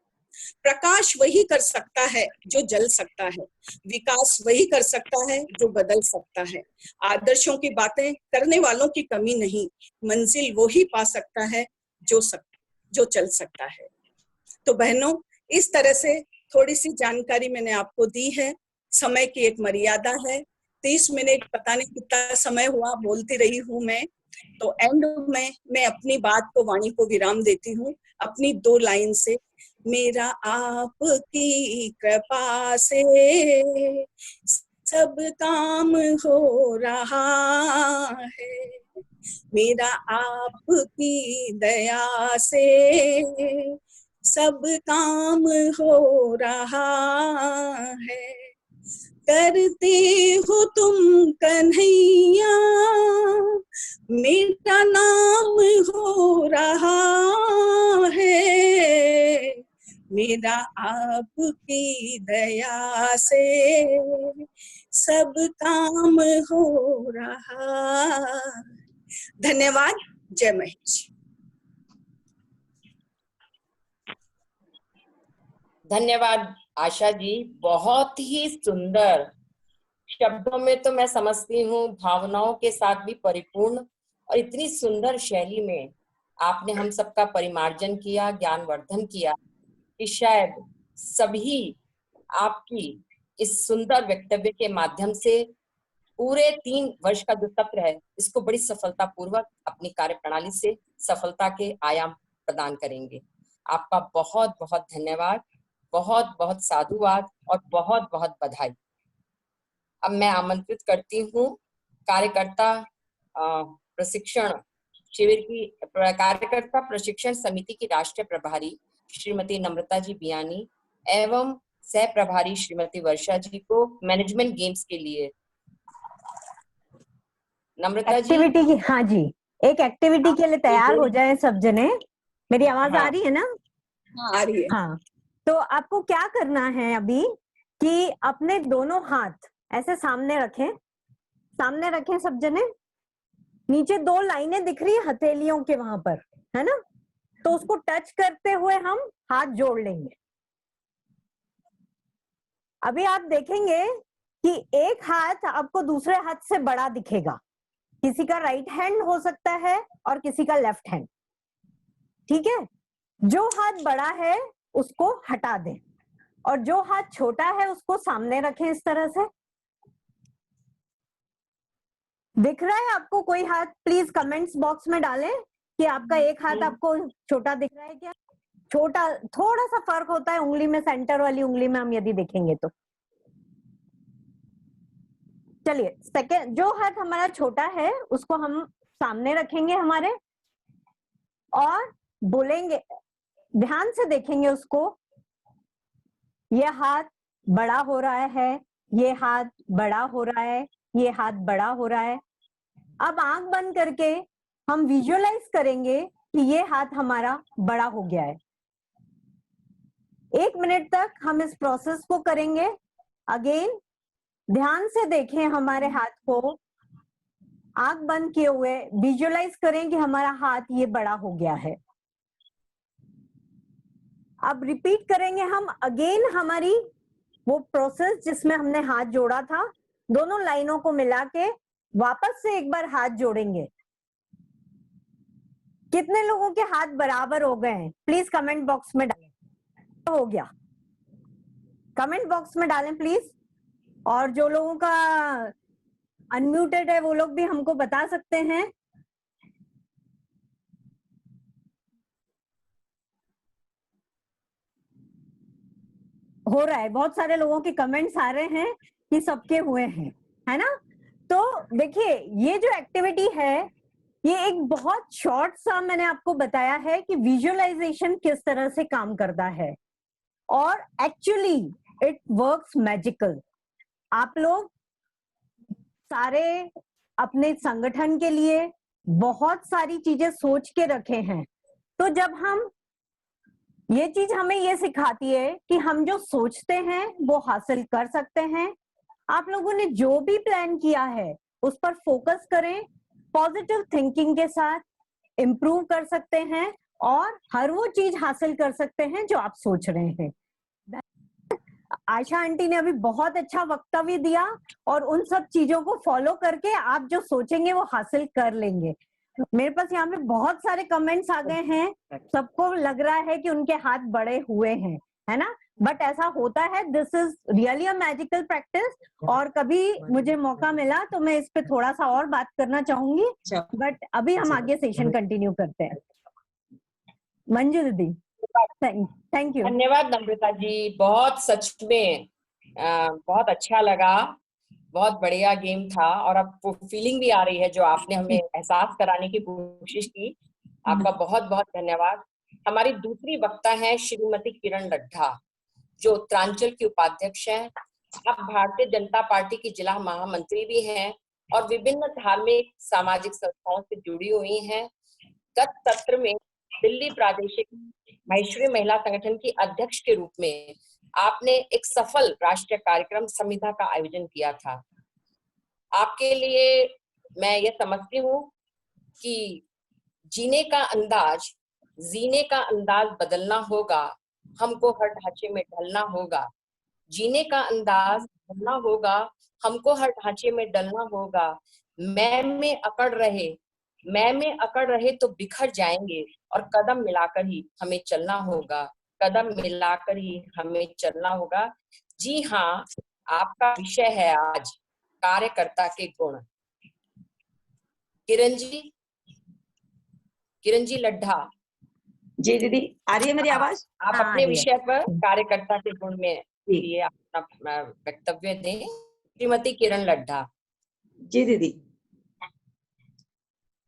प्रकाश वही कर सकता है जो जल सकता है, विकास वही कर सकता है जो बदल सकता है, आदर्शों की बातें करने वालों की कमी नहीं, मंजिल वही पा सकता है जो चल सकता है। तो बहनों, इस तरह से थोड़ी सी जानकारी मैंने आपको दी है। समय की एक मर्यादा है, 30 मिनट पता नहीं कितना समय हुआ, बोलती रही हूँ मैं। तो एंड में मैं अपनी बात को, वाणी को विराम देती हूँ अपनी 2 लाइन से। मेरा आपकी कृपा से सब काम हो रहा है, मेरा आपकी दया से सब काम हो रहा है। करते हो तुम कन्हैया, मेरा नाम हो रहा है, मेरा आपकी दया से सब काम हो रहा। धन्यवाद। जय महेश। धन्यवाद आशा जी, बहुत ही सुंदर। शब्दों में तो मैं समझती हूँ, भावनाओं के साथ भी परिपूर्ण, और इतनी सुंदर शैली में आपने हम सबका परिमार्जन किया, ज्ञानवर्धन किया कि शायद सभी आपकी इस सुंदर वक्तव्य के माध्यम से पूरे 3 वर्ष का जो सत्र है इसको बड़ी सफलता पूर्वक अपनी कार्यप्रणाली से सफलता के आयाम प्रदान करेंगे। आपका बहुत बहुत धन्यवाद, बहुत बहुत साधुवाद और बहुत बहुत बधाई। अब मैं आमंत्रित करती हूँ कार्यकर्ता प्रशिक्षण शिविर की कार्यकर्ता प्रशिक्षण समिति की राष्ट्रीय प्रभारी श्रीमती नम्रता जी बियानी एवं सह प्रभारी श्रीमती वर्षा जी को मैनेजमेंट गेम्स के लिए। नम्रता जी, एक्टिविटी की, हाँ जी, एक एक्टिविटी के लिए तैयार हो जाए सब जने। मेरी आवाज हाँ, आ रही है ना? आ रही है। हाँ, तो आपको क्या करना है अभी कि अपने दोनों हाथ ऐसे सामने रखें सब जने। नीचे 2 लाइनें दिख रही है हथेलियों के वहां पर, है ना? तो उसको टच करते हुए हम हाथ जोड़ लेंगे। अभी आप देखेंगे कि एक हाथ आपको दूसरे हाथ से बड़ा दिखेगा, किसी का राइट हैंड हो सकता है और किसी का लेफ्ट हैंड, ठीक है? जो हाथ बड़ा है उसको हटा दें और जो हाथ छोटा है उसको सामने रखें इस तरह से। दिख रहा है आपको कोई हाथ? प्लीज कमेंट्स बॉक्स में डालें कि आपका एक हाथ आपको छोटा दिख रहा है क्या? छोटा, थोड़ा सा फर्क होता है उंगली में, सेंटर वाली उंगली में हम यदि देखेंगे तो। चलिए सेकेंड, जो हाथ हमारा छोटा है उसको हम सामने रखेंगे हमारे और बोलेंगे, ध्यान से देखेंगे उसको। ये हाथ बड़ा हो रहा है, ये हाथ बड़ा हो रहा है, ये हाथ बड़ा हो रहा है। अब आंख बंद करके हम विजुअलाइज करेंगे कि ये हाथ हमारा बड़ा हो गया है। 1 मिनट तक हम इस प्रोसेस को करेंगे। अगेन ध्यान से देखें हमारे हाथ को, आंख बंद किए हुए विजुअलाइज करें कि हमारा हाथ ये बड़ा हो गया है। अब रिपीट करेंगे हम अगेन हमारी वो प्रोसेस जिसमें हमने हाथ जोड़ा था, दोनों लाइनों को मिला के वापस से एक बार हाथ जोड़ेंगे। कितने लोगों के हाथ बराबर हो गए हैं? प्लीज कमेंट बॉक्स में डालें। हो गया, कमेंट बॉक्स में डालें प्लीज। और जो लोगों का अनम्यूटेड है वो लोग भी हमको बता सकते हैं। हो रहा है, बहुत सारे लोगों के कमेंट्स आ रहे हैं कि सबके हुए हैं, है ना? तो देखिए ये जो एक्टिविटी है ये एक बहुत शॉर्ट सा मैंने आपको बताया है कि विजुअलाइजेशन किस तरह से काम करता है और एक्चुअली इट वर्क्स मैजिकल। आप लोग सारे अपने संगठन के लिए बहुत सारी चीजें सोच के रखे हैं, तो जब हम ये चीज हमें ये सिखाती है कि हम जो सोचते हैं वो हासिल कर सकते हैं। आप लोगों ने जो भी प्लान किया है उस पर फोकस करें, पॉजिटिव थिंकिंग के साथ इम्प्रूव कर सकते हैं और हर वो चीज हासिल कर सकते हैं जो आप सोच रहे हैं। आशा आंटी ने अभी बहुत अच्छा वक्तव्य दिया और उन सब चीजों को फॉलो करके आप जो सोचेंगे वो हासिल कर लेंगे। मेरे पास यहाँ पे बहुत सारे कमेंट्स आ गए हैं, सबको लग रहा है कि उनके हाथ बड़े हुए हैं, है ना? बट ऐसा होता है, this is really a magical practice. और कभी मुझे मौका मिला तो मैं इस पे थोड़ा सा और बात करना चाहूंगी, बट अभी हम आगे सेशन कंटिन्यू करते हैं। मंजू दीदी, थैंक यू। धन्यवाद नम्रता जी, बहुत सच में बहुत अच्छा लगा, बहुत बढ़िया गेम था और अब वो फीलिंग भी आ रही है जो आपने हमें एहसास कराने की कोशिश की। आपका बहुत बहुत धन्यवाद। हमारी दूसरी वक्ता है श्रीमती किरण लड्ढा, जो उत्तरांचल की उपाध्यक्ष हैं। आप भारतीय जनता पार्टी की जिला महामंत्री भी हैं और विभिन्न धार्मिक सामाजिक संस्थाओं से जुड़ी हुई हैं। गत सत्र में दिल्ली प्रादेशिक महेश्वरी महिला संगठन की अध्यक्ष के रूप में आपने एक सफल राष्ट्रीय कार्यक्रम संविधा का आयोजन किया था। आपके लिए मैं ये समझती हूँ कि जीने का अंदाज, जीने का अंदाज बदलना होगा, हमको हर ढांचे में ढलना होगा। जीने का अंदाज बदलना होगा, हमको हर ढांचे में डलना होगा। मैं में अकड़ रहे तो बिखर जाएंगे और कदम मिलाकर ही हमें चलना होगा, कदम मिलाकर ही हमें चलना होगा। जी हाँ, आपका विषय है आज कार्यकर्ता के गुण। किरण जी लड्ढा जी दीदी, आ रही है मेरी आवाज? आप अपने विषय पर कार्यकर्ता के गुण में लिए अपना वक्तव्य दें। श्रीमती किरण लड्ढा। जी दीदी,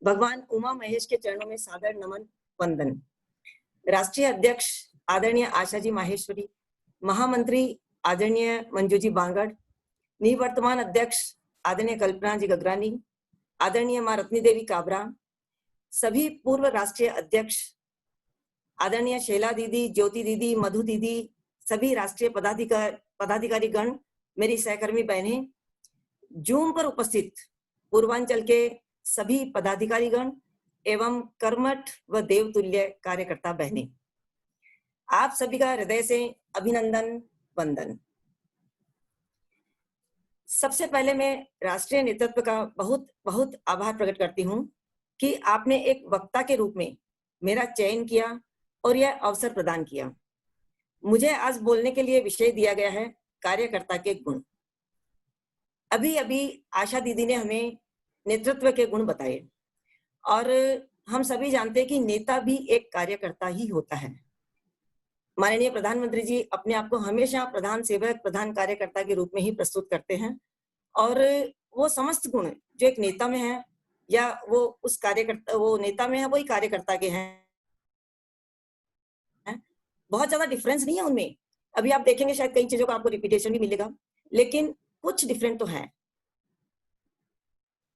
भगवान उमा महेश के चरणों में सादर नमन वंदन। राष्ट्रीय अध्यक्ष आदरणीय आशा जी माहेश्वरी, महामंत्री आदरणीय मंजू जी बांगड़, निवर्तमान अध्यक्ष आदरणीय कल्पना जी गगरानी, आदरणीय मां रत्नी देवी काबरा, सभी पूर्व राष्ट्रीय अध्यक्ष आदरणीय शैला दीदी, ज्योति दीदी, मधु दीदी, सभी राष्ट्रीय पदाधिकारी गण, मेरी सहकर्मी बहनें, जूम पर उपस्थित पूर्वांचल के सभी पदाधिकारी गण एवं कर्मठ व देवतुल्य कार्यकर्ता बहनें, आप सभी का हृदय से अभिनंदन वंदन। सबसे पहले मैं राष्ट्रीय नेतृत्व का बहुत बहुत आभार प्रकट करती हूँ कि आपने एक वक्ता के रूप में मेरा चयन किया और यह अवसर प्रदान किया। मुझे आज बोलने के लिए विषय दिया गया है कार्यकर्ता के गुण। अभी अभी आशा दीदी ने हमें नेतृत्व के गुण बताए और हम सभी जानते हैं कि नेता भी एक कार्यकर्ता ही होता है। माननीय प्रधानमंत्री जी अपने आप को हमेशा प्रधान सेवक, प्रधान कार्यकर्ता के रूप में ही प्रस्तुत करते हैं और वो समस्त गुण जो एक नेता में है या वो उस कार्यकर्ता, वो नेता में है वही कार्यकर्ता के हैं, बहुत ज्यादा डिफरेंस नहीं है उनमें। अभी आप देखेंगे शायद कई चीजों का आपको रिपीटेशन भी मिलेगा, लेकिन कुछ डिफरेंट तो है।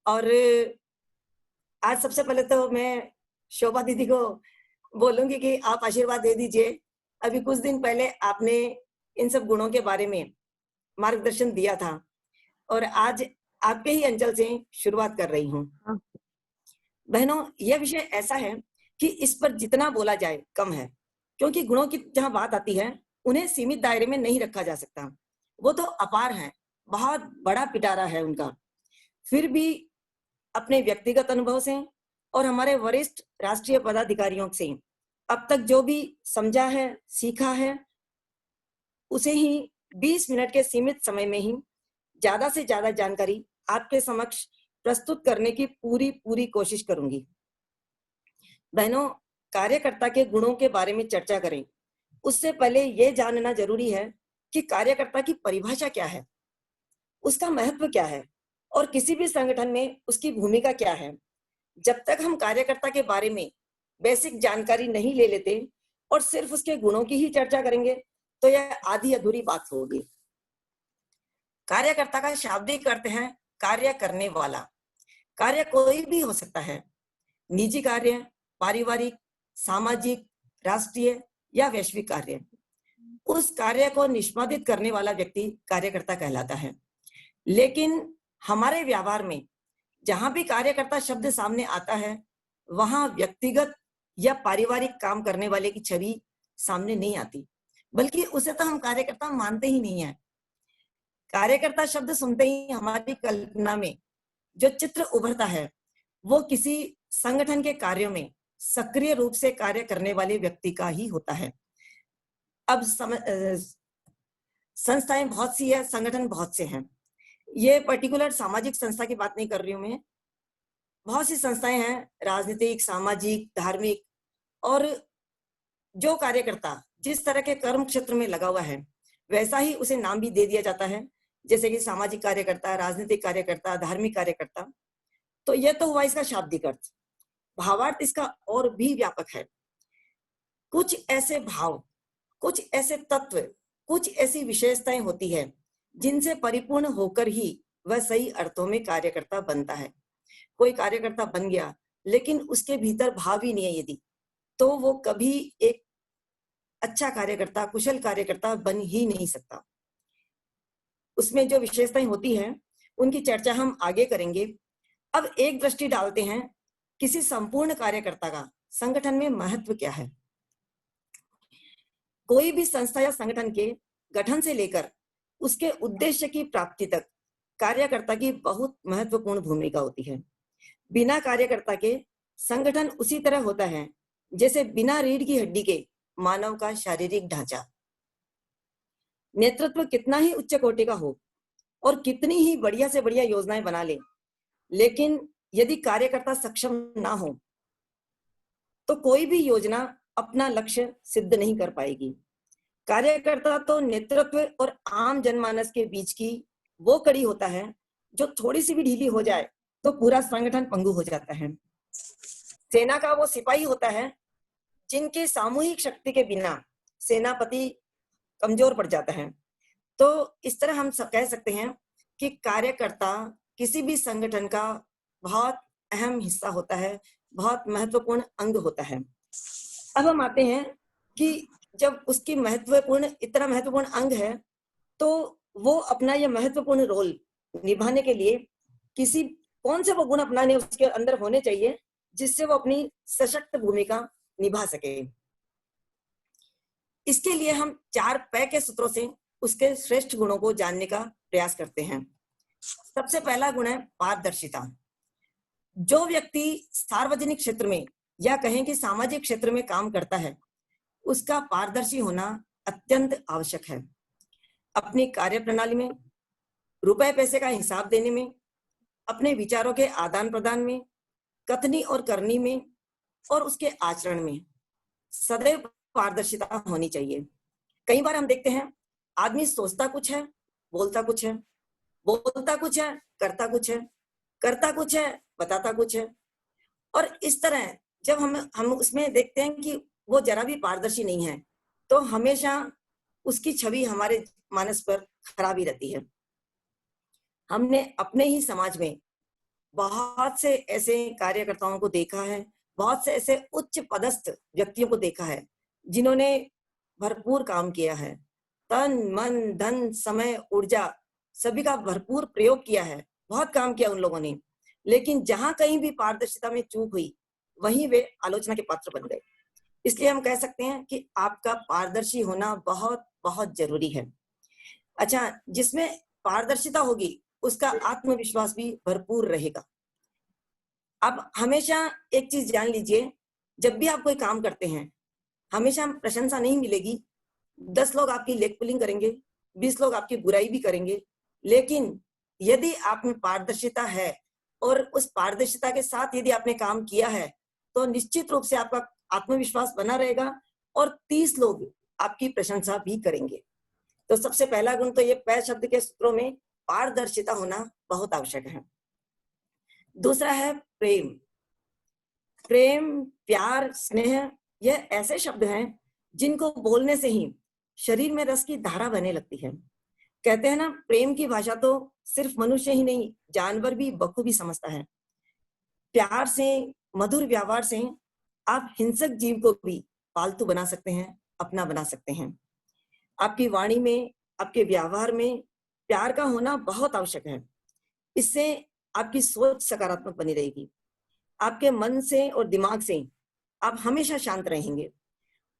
और आज सबसे पहले तो मैं शोभा दीदी को बोलूंगी कि आप आशीर्वाद दे दीजिए। अभी कुछ दिन पहले आपने इन सब गुणों के बारे में मार्गदर्शन दिया था और आज आपके ही अंचल से शुरुआत कर रही हूँ। बहनों, यह विषय ऐसा है कि इस पर जितना बोला जाए कम है, क्योंकि गुणों की जहाँ बात आती है उन्हें सीमित दायरे में नहीं रखा जा सकता। वो तो अपार है, बहुत बड़ा पिटारा है उनका। फिर भी अपने व्यक्तिगत अनुभव से और हमारे वरिष्ठ राष्ट्रीय पदाधिकारियों से अब तक जो भी समझा है, सीखा है, उसे ही 20 मिनट के सीमित समय में ही ज्यादा से ज्यादा जानकारी आपके समक्ष प्रस्तुत करने की पूरी कोशिश करूंगी। बहनों, कार्यकर्ता के गुणों के बारे में चर्चा करें उससे पहले यह जानना जरूरी है कि कार्यकर्ता की परिभाषा क्या है, उसका महत्व क्या है और किसी भी संगठन में उसकी भूमिका क्या है। जब तक हम कार्यकर्ता के बारे में बेसिक जानकारी नहीं ले लेते और सिर्फ उसके गुणों की ही चर्चा करेंगे तो यह आधी अधूरी बात होगी। कार्यकर्ता का शाब्दिक अर्थ है कार्य करने वाला। कार्य कोई भी हो सकता है, निजी कार्य, पारिवारिक, सामाजिक, राष्ट्रीय या वैश्विक कार्य। उस कार्य को निष्पादित करने वाला व्यक्ति कार्यकर्ता कहलाता है। लेकिन हमारे व्यवहार में जहां भी कार्यकर्ता शब्द सामने आता है वहां व्यक्तिगत या पारिवारिक काम करने वाले की छवि सामने नहीं आती, बल्कि उसे तो हम कार्यकर्ता मानते ही नहीं है। कार्यकर्ता शब्द सुनते ही हमारी कल्पना में जो चित्र उभरता है वो किसी संगठन के कार्यों में सक्रिय रूप से कार्य करने वाले व्यक्ति का ही होता है। अब संस्थाएं बहुत सी है, संगठन बहुत से हैं। ये पर्टिकुलर सामाजिक संस्था की बात नहीं कर रही हूं मैं, बहुत सी संस्थाएं हैं, राजनीतिक, सामाजिक, धार्मिक, और जो कार्यकर्ता जिस तरह के कर्म क्षेत्र में लगा हुआ है वैसा ही उसे नाम भी दे दिया जाता है, जैसे कि सामाजिक कार्यकर्ता, राजनीतिक कार्यकर्ता, धार्मिक कार्यकर्ता। तो यह तो हुआ इसका शाब्दिक अर्थ। भावार्थ इसका और भी व्यापक है। कुछ ऐसे भाव, कुछ ऐसे तत्व, कुछ ऐसी विशेषताएं होती है जिनसे परिपूर्ण होकर ही वह सही अर्थों में कार्यकर्ता बनता है। कोई कार्यकर्ता बन गया लेकिन उसके भीतर भाव ही नहीं है यदि, तो वो कभी एक अच्छा कार्यकर्ता, कुशल कार्यकर्ता बन ही नहीं सकता। उसमें जो विशेषताएं होती हैं उनकी चर्चा हम आगे करेंगे। अब एक दृष्टि डालते हैं किसी संपूर्ण कार्यकर्ता का संगठन में महत्व क्या है। कोई भी संस्था या संगठन के गठन से लेकर उसके उद्देश्य की प्राप्ति तक कार्यकर्ता की बहुत महत्वपूर्ण भूमिका होती है। बिना कार्यकर्ता के संगठन उसी तरह होता है जैसे बिना रीढ़ की हड्डी के मानव का शारीरिक ढांचा। नेतृत्व कितना ही उच्च कोटि का हो और कितनी ही बढ़िया से बढ़िया योजनाएं बना ले, लेकिन यदि कार्यकर्ता सक्षम ना हो तो कोई भी योजना अपना लक्ष्य सिद्ध नहीं कर पाएगी। कार्यकर्ता तो नेतृत्व और आम जनमानस के बीच की वो कड़ी होता है जो थोड़ी सी भी ढीली हो जाए तो पूरा संगठन पंगु हो जाता है। सेना का वो सिपाही होता है जिनकी सामूहिक शक्ति के बिना सेनापति कमजोर पड़ जाता है। तो इस तरह हम कह सकते हैं कि कार्यकर्ता किसी भी संगठन का बहुत अहम हिस्सा होता है, बहुत महत्वपूर्ण अंग होता है। अब हम आते हैं कि जब उसकी इतना महत्वपूर्ण अंग है तो वो अपना यह महत्वपूर्ण रोल निभाने के लिए कौन से वो गुण अपनाने उसके अंदर होने चाहिए जिससे वो अपनी सशक्त भूमिका निभा सके। इसके लिए हम 4 पै के सूत्रों से उसके श्रेष्ठ गुणों को जानने का प्रयास करते हैं। सबसे पहला गुण है पारदर्शिता। जो व्यक्ति सार्वजनिक क्षेत्र में या कहें कि सामाजिक क्षेत्र में काम करता है उसका पारदर्शी होना अत्यंत आवश्यक है। अपनी कार्य प्रणाली में, रुपए पैसे का हिसाब देने में, अपने विचारों के आदान प्रदान में, कथनी और करनी में और उसके आचरण में सदैव पारदर्शिता होनी चाहिए। कई बार हम देखते हैं आदमी सोचता कुछ है, बोलता कुछ है, बोलता कुछ है, करता कुछ है, करता कुछ है, बताता कुछ है। और इस तरह जब हम उसमें देखते हैं कि वो जरा भी पारदर्शी नहीं है, तो हमेशा उसकी छवि हमारे मानस पर खराब ही रहती है। हमने अपने ही समाज में बहुत से ऐसे कार्यकर्ताओं को देखा है, बहुत से ऐसे उच्च पदस्थ व्यक्तियों को देखा है जिन्होंने भरपूर काम किया है, तन मन धन समय ऊर्जा सभी का भरपूर प्रयोग किया है, बहुत काम किया उन लोगों ने, लेकिन जहां कहीं भी पारदर्शिता में चूक हुई वहीं वे आलोचना के पात्र बन गए। इसलिए हम कह सकते हैं कि आपका पारदर्शी होना बहुत बहुत जरूरी है। अच्छा, जिसमें पारदर्शिता होगी उसका आत्मविश्वास भी भरपूर रहेगा। अब हमेशा एक चीज जान लीजिए, जब भी आप कोई काम करते हैं हमेशा प्रशंसा नहीं मिलेगी। 10 लोग आपकी लेग पुलिंग करेंगे, 20 लोग आपकी बुराई भी करेंगे, लेकिन यदि आप में पारदर्शिता है और उस पारदर्शिता के साथ यदि आपने काम किया है तो निश्चित रूप से आपका आत्मविश्वास बना रहेगा और 30 लोग आपकी प्रशंसा भी करेंगे। तो सबसे पहला गुण तो ये पै शब्द के सूत्रों में पारदर्शिता होना बहुत आवश्यक है। दूसरा है प्रेम। प्रेम, प्यार, स्नेह, यह ऐसे शब्द हैं जिनको बोलने से ही शरीर में रस की धारा बहने लगती है। कहते हैं ना, प्रेम की भाषा तो सिर्फ मनुष्य ही नहीं, जानवर भी बखूबी समझता है। प्यार से, मधुर व्यवहार से आप हिंसक जीव को भी पालतू बना सकते हैं, अपना बना सकते हैं। आपकी वाणी में, आपके व्यवहार में प्यार का होना बहुत आवश्यक है। इससे आपकी सोच सकारात्मक बनी रहेगी। आपके मन से और दिमाग से आप हमेशा शांत रहेंगे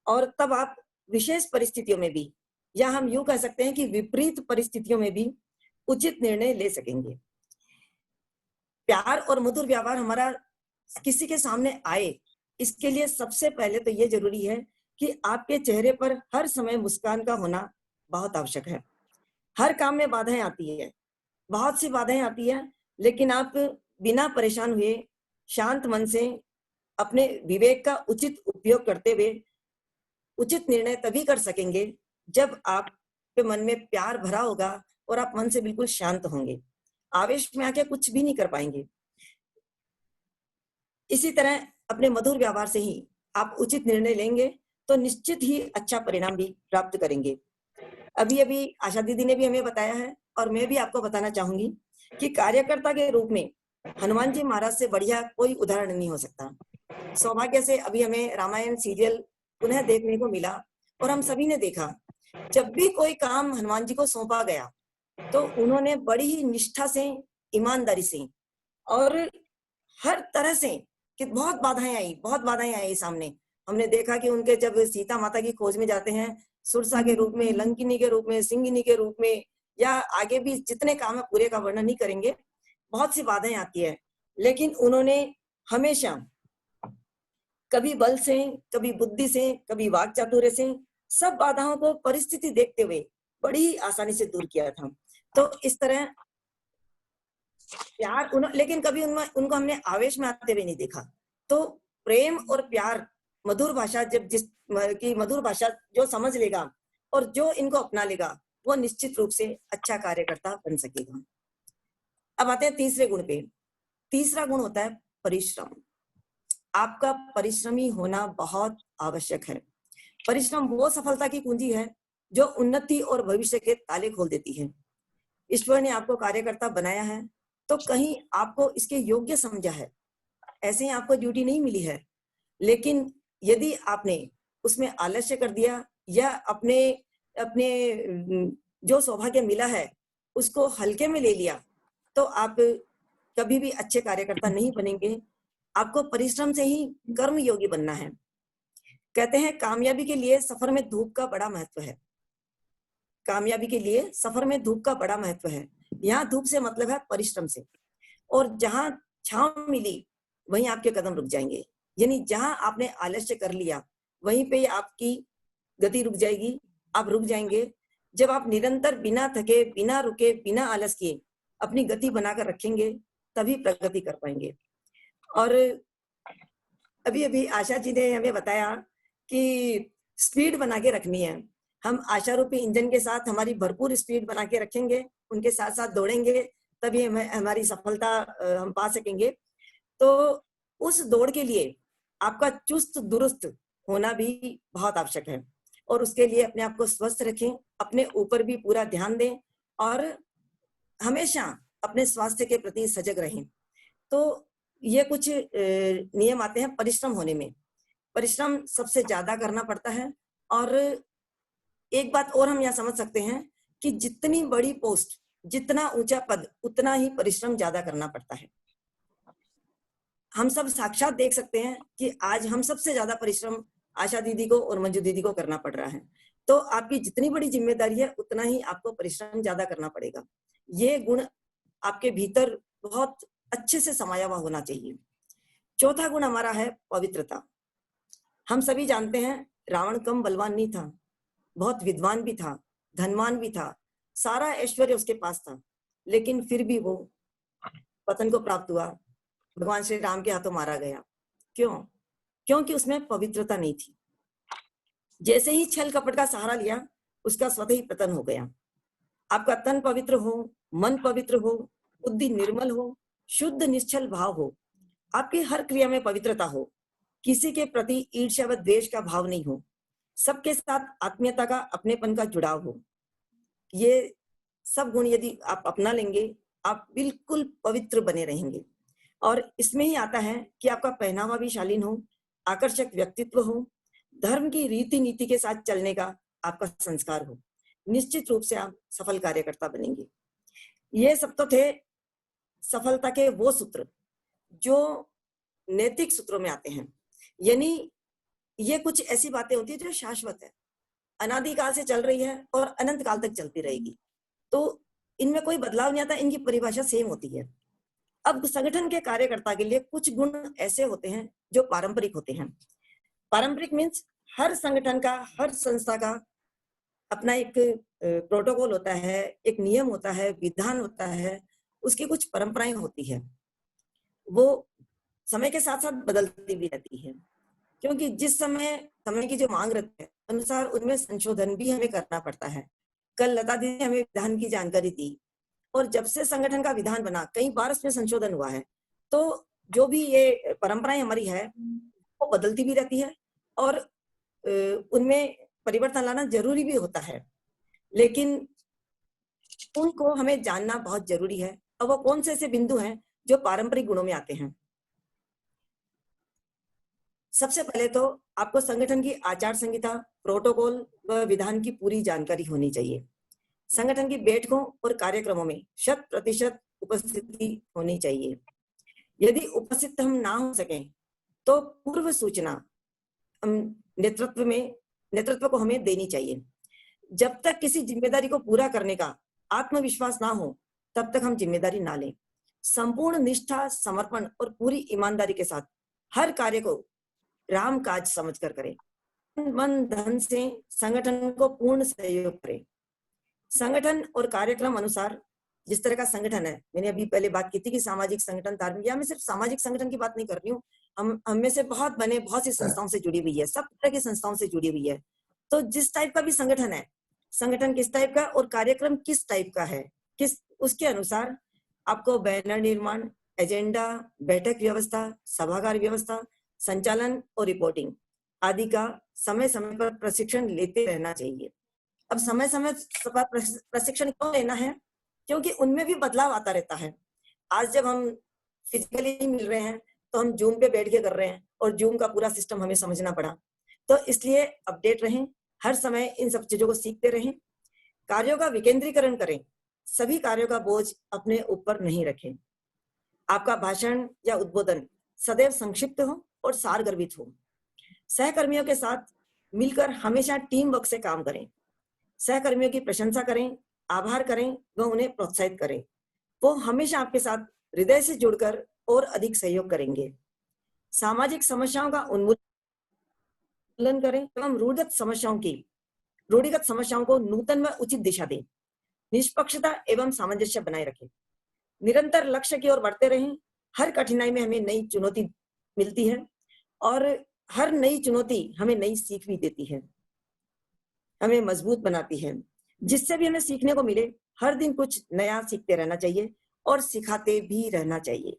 और तब आप विशेष परिस्थितियों में भी, या हम यूं कह सकते हैं कि विपरीत परिस्थितियों में भी उचित निर्णय ले सकेंगे। प्यार और मधुर व्यवहार हमारा किसी के सामने आए, इसके लिए सबसे पहले तो ये जरूरी है कि आपके चेहरे पर हर समय मुस्कान का होना बहुत आवश्यक है। हर काम में बाधाएं आती है, बहुत सी बाधाएं आती है, लेकिन आप बिना परेशान हुए शांत मन से अपने विवेक का उचित उपयोग करते हुए उचित निर्णय तभी कर सकेंगे जब आपके मन में प्यार भरा होगा और आप मन से बिल्कुल शांत होंगे। आवेश में आके कुछ भी नहीं कर पाएंगे। इसी तरह अपने मधुर व्यवहार से ही आप उचित निर्णय लेंगे तो निश्चित ही अच्छा परिणाम भी प्राप्त करेंगे। अभी अभी आशा दीदी ने भी हमें बताया है और मैं भी आपको बताना चाहूंगी कि कार्यकर्ता के रूप में हनुमान जी महाराज से बढ़िया कोई उदाहरण नहीं हो सकता। सौभाग्य से अभी हमें रामायण सीरियल पुनः देखने को मिला और हम सभी ने देखा, जब भी कोई काम हनुमान जी को सौंपा गया तो उन्होंने बड़ी ही निष्ठा से, ईमानदारी से और हर तरह से, कि बहुत बाधाएं आई सामने। हमने देखा कि उनके जब सीता माता की खोज में जाते हैं, सुरसा के रूप में, लंकिनी के रूप में, सिंगिनी के रूप में, या आगे भी जितने काम है पूरे का वर्णन नहीं करेंगे, बहुत सी बाधाएं आती है, लेकिन उन्होंने हमेशा कभी बल से, कभी बुद्धि से, कभी वाक चातुर्य से सब बाधाओं को परिस्थिति देखते हुए बड़ी आसानी से दूर किया था। तो इस तरह प्यार लेकिन कभी उनको हमने आवेश में आते हुए नहीं देखा। तो प्रेम और प्यार, मधुर भाषा, जब की मधुर भाषा जो समझ लेगा और जो इनको अपना लेगा वो निश्चित रूप से अच्छा कार्यकर्ता बन सकेगा। अब आते हैं तीसरे गुण पे। तीसरा गुण होता है परिश्रम। आपका परिश्रमी होना बहुत आवश्यक है। परिश्रम वो सफलता की कुंजी है जो उन्नति और भविष्य के ताले खोल देती है। ईश्वर ने आपको कार्यकर्ता बनाया है तो कहीं आपको इसके योग्य समझा है, ऐसे ही आपको ड्यूटी नहीं मिली है। लेकिन यदि आपने उसमें आलस्य कर दिया या अपने जो सौभाग्य मिला है उसको हल्के में ले लिया तो आप कभी भी अच्छे कार्यकर्ता नहीं बनेंगे। आपको परिश्रम से ही कर्म योगी बनना है। कहते हैं कामयाबी के लिए सफर में धूप का बड़ा महत्व है। कामयाबी के लिए सफर में धूप का बड़ा महत्व है। यहाँ धूप से मतलब है परिश्रम से, और जहां छांव मिली वहीं आपके कदम रुक जाएंगे। यानी जहां आपने आलस्य कर लिया वहीं पे आपकी गति रुक जाएगी, आप रुक जाएंगे। जब आप निरंतर बिना थके, बिना रुके, बिना आलस किए अपनी गति बनाकर रखेंगे, तभी प्रगति कर पाएंगे। और अभी अभी आशा जी ने हमें बताया कि स्पीड बना के रखनी है। हम आशा रूपी इंजन के साथ हमारी भरपूर स्पीड बना के रखेंगे, उनके साथ साथ दौड़ेंगे, तभी हमारी सफलता हम पा सकेंगे। तो उस दौड़ के लिए आपका चुस्त दुरुस्त होना भी बहुत आवश्यक है, और उसके लिए अपने आप को स्वस्थ रखें, अपने ऊपर भी पूरा ध्यान दें और हमेशा अपने स्वास्थ्य के प्रति सजग रहें। तो ये कुछ नियम आते हैं परिश्रम होने में। परिश्रम सबसे ज्यादा करना पड़ता है, और एक बात और हम यहाँ समझ सकते हैं कि जितनी बड़ी पोस्ट, जितना ऊंचा पद, उतना ही परिश्रम ज्यादा करना पड़ता है। हम सब साक्षात देख सकते हैं कि आज हम सबसे ज्यादा परिश्रम आशा दीदी को और मंजू दीदी को करना पड़ रहा है। तो आपकी जितनी बड़ी जिम्मेदारी है, उतना ही आपको परिश्रम ज्यादा करना पड़ेगा। ये गुण आपके भीतर बहुत अच्छे से समाया हुआ होना चाहिए। चौथा गुण हमारा है पवित्रता। हम सभी जानते हैं रावण कम बलवान नहीं था, बहुत विद्वान भी था, धनवान भी था, सारा ऐश्वर्य उसके पास था, लेकिन फिर भी वो पतन को प्राप्त हुआ, भगवान श्री राम के हाथों मारा गया। क्यों? क्योंकि उसमें पवित्रता नहीं थी। जैसे ही छल कपट का सहारा लिया, उसका स्वतः ही पतन हो गया। आपका तन पवित्र हो, मन पवित्र हो, बुद्धि निर्मल हो, शुद्ध निश्चल भाव हो, आपकी हर क्रिया में पवित्रता हो, किसी के प्रति ईर्ष्या व द्वेष का भाव नहीं हो, सबके साथ आत्मीयता का, अपनेपन का जुड़ाव हो, ये सब गुण यदि आप अपना लेंगे, आप बिल्कुल पवित्र बने रहेंगे। और इसमें ही आता है कि आपका पहनावा भी शालीन हो, आकर्षक व्यक्तित्व हो, धर्म की रीति नीति के साथ चलने का आपका संस्कार हो। निश्चित रूप से आप सफल कार्यकर्ता बनेंगे। ये सब तो थे सफलता के वो सूत्र जो नैतिक सूत्रों में आते हैं। यानी ये कुछ ऐसी बातें होती है जो शाश्वत है, अनादिकाल से चल रही है और अनंत काल तक चलती रहेगी। तो इनमें कोई बदलाव नहीं आता, इनकी परिभाषा सेम होती है। अब संगठन के कार्यकर्ता के लिए कुछ गुण ऐसे होते हैं जो पारंपरिक होते हैं। पारंपरिक मीन्स हर संगठन का, हर संस्था का अपना एक प्रोटोकॉल होता है, एक नियम होता है, विधान होता है, उसकी कुछ परंपराएं होती है। वो समय के साथ साथ बदलती भी रहती है, क्योंकि जिस समय की जो मांग रहती है अनुसार उनमें संशोधन भी हमें करना पड़ता है। कल लता दीदी ने हमें विधान की जानकारी दी, और जब से संगठन का विधान बना कई बार उसमें संशोधन हुआ है। तो जो भी ये परंपराएं हमारी है वो बदलती भी रहती है, और उनमें परिवर्तन लाना जरूरी भी होता है, लेकिन उनको हमें जानना बहुत जरूरी है। और वो कौन से ऐसे बिंदु हैं जो पारंपरिक गुणों में आते हैं? सबसे पहले तो आपको संगठन की आचार संहिता, प्रोटोकॉल व विधान की पूरी जानकारी होनी चाहिए। संगठन की बैठकों और कार्यक्रमों में 100% उपस्थिति होनी चाहिए। यदि उपस्थित हम ना हो सकें तो पूर्व सूचना नेतृत्व को हमें देनी चाहिए। जब तक किसी जिम्मेदारी को पूरा करने का आत्मविश्वास ना हो, तब तक हम जिम्मेदारी ना लें। संपूर्ण निष्ठा, समर्पण और पूरी ईमानदारी के साथ हर कार्य को राम काज समझकर करें। मन धन से संगठन को पूर्ण सहयोग करें। संगठन और कार्यक्रम अनुसार जिस तरह का संगठन है, मैंने अभी पहले बात की थी कि सामाजिक संगठन, धार्मिक, या मैं सिर्फ सामाजिक संगठन की बात नहीं कर रही हूँ, हम में से बहुत सी संस्थाओं से जुड़ी हुई है, सब तरह की संस्थाओं से जुड़ी हुई है। तो जिस टाइप का भी संगठन है, संगठन किस टाइप का और कार्यक्रम किस टाइप का है, उसके अनुसार आपको बैनर निर्माण, एजेंडा, बैठक व्यवस्था, सभागार व्यवस्था, संचालन और रिपोर्टिंग आदि का समय समय पर प्रशिक्षण लेते रहना चाहिए। अब समय समय पर प्रशिक्षण क्यों लेना है? क्योंकि उनमें भी बदलाव आता रहता है। आज जब हम फिजिकली मिल रहे हैं तो हम जूम पे बैठ के कर रहे हैं, और जूम का पूरा सिस्टम हमें समझना पड़ा। तो इसलिए अपडेट रहें, हर समय इन सब चीजों को सीखते रहें। कार्यों का विकेंद्रीकरण करें, सभी कार्यों का बोझ अपने ऊपर नहीं रखें। आपका भाषण या उद्बोधन सदैव संक्षिप्त हो और सारगर्भित हो। सहकर्मियों के साथ मिलकर हमेशा टीम वर्क से काम करें। सहकर्मियों की प्रशंसा करें, आभार करें व उन्हें प्रोत्साहित करें। वो हमेशा आपके साथ हृदय से जुड़कर और अधिक सहयोग करेंगे। सामाजिक समस्याओं का उन्मूलन करें एवं रूढ़िगत समस्याओं की रूढ़िगत समस्याओं को नूतन व उचित दिशा दें, निष्पक्षता एवं सामंजस्य बनाए रखें, निरंतर लक्ष्य की ओर बढ़ते रहें। हर कठिनाई में हमें नई चुनौती मिलती है और हर नई चुनौती हमें नई सीख भी देती है, हमें मजबूत बनाती है। जिससे भी हमें सीखने को मिले, हर दिन कुछ नया सीखते रहना चाहिए और सिखाते भी रहना चाहिए।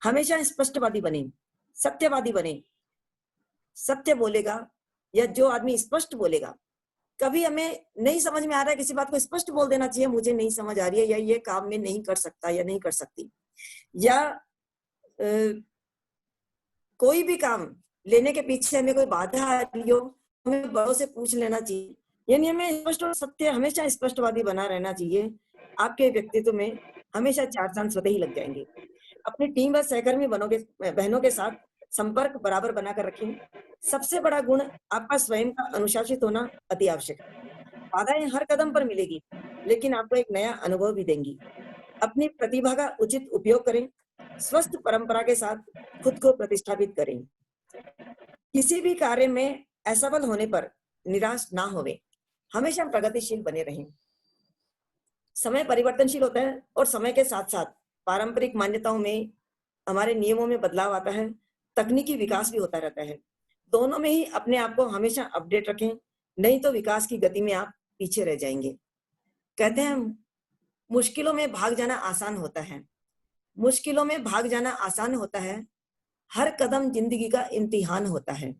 हमेशा स्पष्टवादी बने, सत्यवादी बने। सत्य बोलेगा या जो आदमी स्पष्ट बोलेगा, कभी हमें नहीं समझ में आ रहा है किसी बात को स्पष्ट बोल देना चाहिए, मुझे नहीं समझ आ रही है या ये काम में नहीं कर सकता या नहीं कर सकती, या कोई भी काम लेने के पीछे हमें कोई बाधा आ रही हो, हमें बड़ों से पूछ लेना चाहिए। यानी हमें स्पष्ट और सत्य, हमेशा स्पष्टवादी बना रहना चाहिए। आपके व्यक्तित्व में हमेशा चार चांद स्वतः ही लग जाएंगे। अपनी टीम व सहकर्मी बहनों के साथ संपर्क बराबर बनाकर रखें। सबसे बड़ा गुण आपका स्वयं का अनुशासित होना अति आवश्यक है। बाधाएं हर कदम पर मिलेगी, लेकिन आपको एक नया अनुभव भी देंगी। अपनी प्रतिभा का उचित उपयोग करें, स्वस्थ परंपरा के साथ खुद को प्रतिष्ठापित करें। किसी भी कार्य में असफल होने पर निराश ना होवे, हमेशा प्रगतिशील बने रहें। समय परिवर्तनशील होता है और समय के साथ साथ पारंपरिक मान्यताओं में, हमारे नियमों में बदलाव आता है, तकनीकी विकास भी होता रहता है। दोनों में ही अपने आप को हमेशा अपडेट रखें, नहीं तो विकास की गति में आप पीछे रह जाएंगे। कहते हैं मुश्किलों में भाग जाना आसान होता है, मुश्किलों में भाग जाना आसान होता है, हर कदम जिंदगी का इम्तिहान होता है।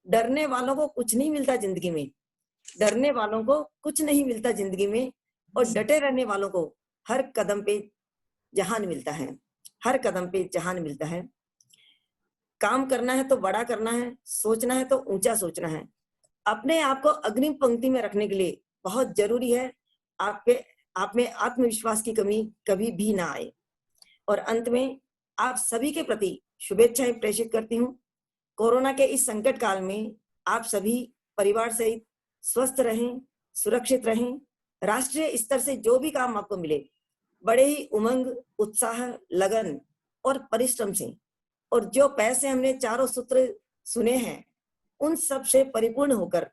डरने वालों को कुछ नहीं मिलता जिंदगी में, डरने वालों को कुछ नहीं मिलता जिंदगी में, और डटे रहने वालों को हर कदम पे जहान मिलता है, हर कदम पे जहान मिलता है। काम करना है तो बड़ा करना है, सोचना है तो ऊंचा सोचना है। अपने आप को अग्रिम पंक्ति में रखने के लिए बहुत जरूरी है आप में आत्मविश्वास की कमी कभी भी ना आए। और अंत में आप सभी के प्रति शुभेच्छाएं प्रेषित करती हूँ। कोरोना के इस संकट काल में आप सभी परिवार सहित स्वस्थ रहें, सुरक्षित रहें। राष्ट्रीय स्तर से जो भी काम आपको मिले, बड़े ही उमंग, उत्साह, लगन और परिश्रम से, और जो पैसे हमने चारों सूत्र सुने हैं उन सब से परिपूर्ण होकर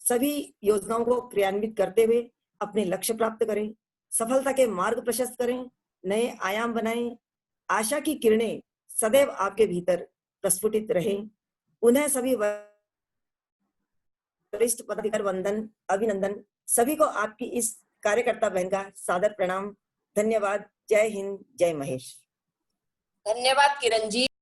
सभी योजनाओं को क्रियान्वित करते हुए अपने लक्ष्य प्राप्त करें, सफलता के मार्ग प्रशस्त करें, नए आयाम बनाएं। आशा की किरणें सदैव आपके भीतर प्रस्फुटित रहें। उन्हें सभी वरिष्ठ पदाधिकारी वंदन, अभिनंदन। सभी को आपकी इस कार्यकर्ता बहन का सादर प्रणाम। धन्यवाद। जय हिंद, जय महेश। धन्यवाद किरण जी।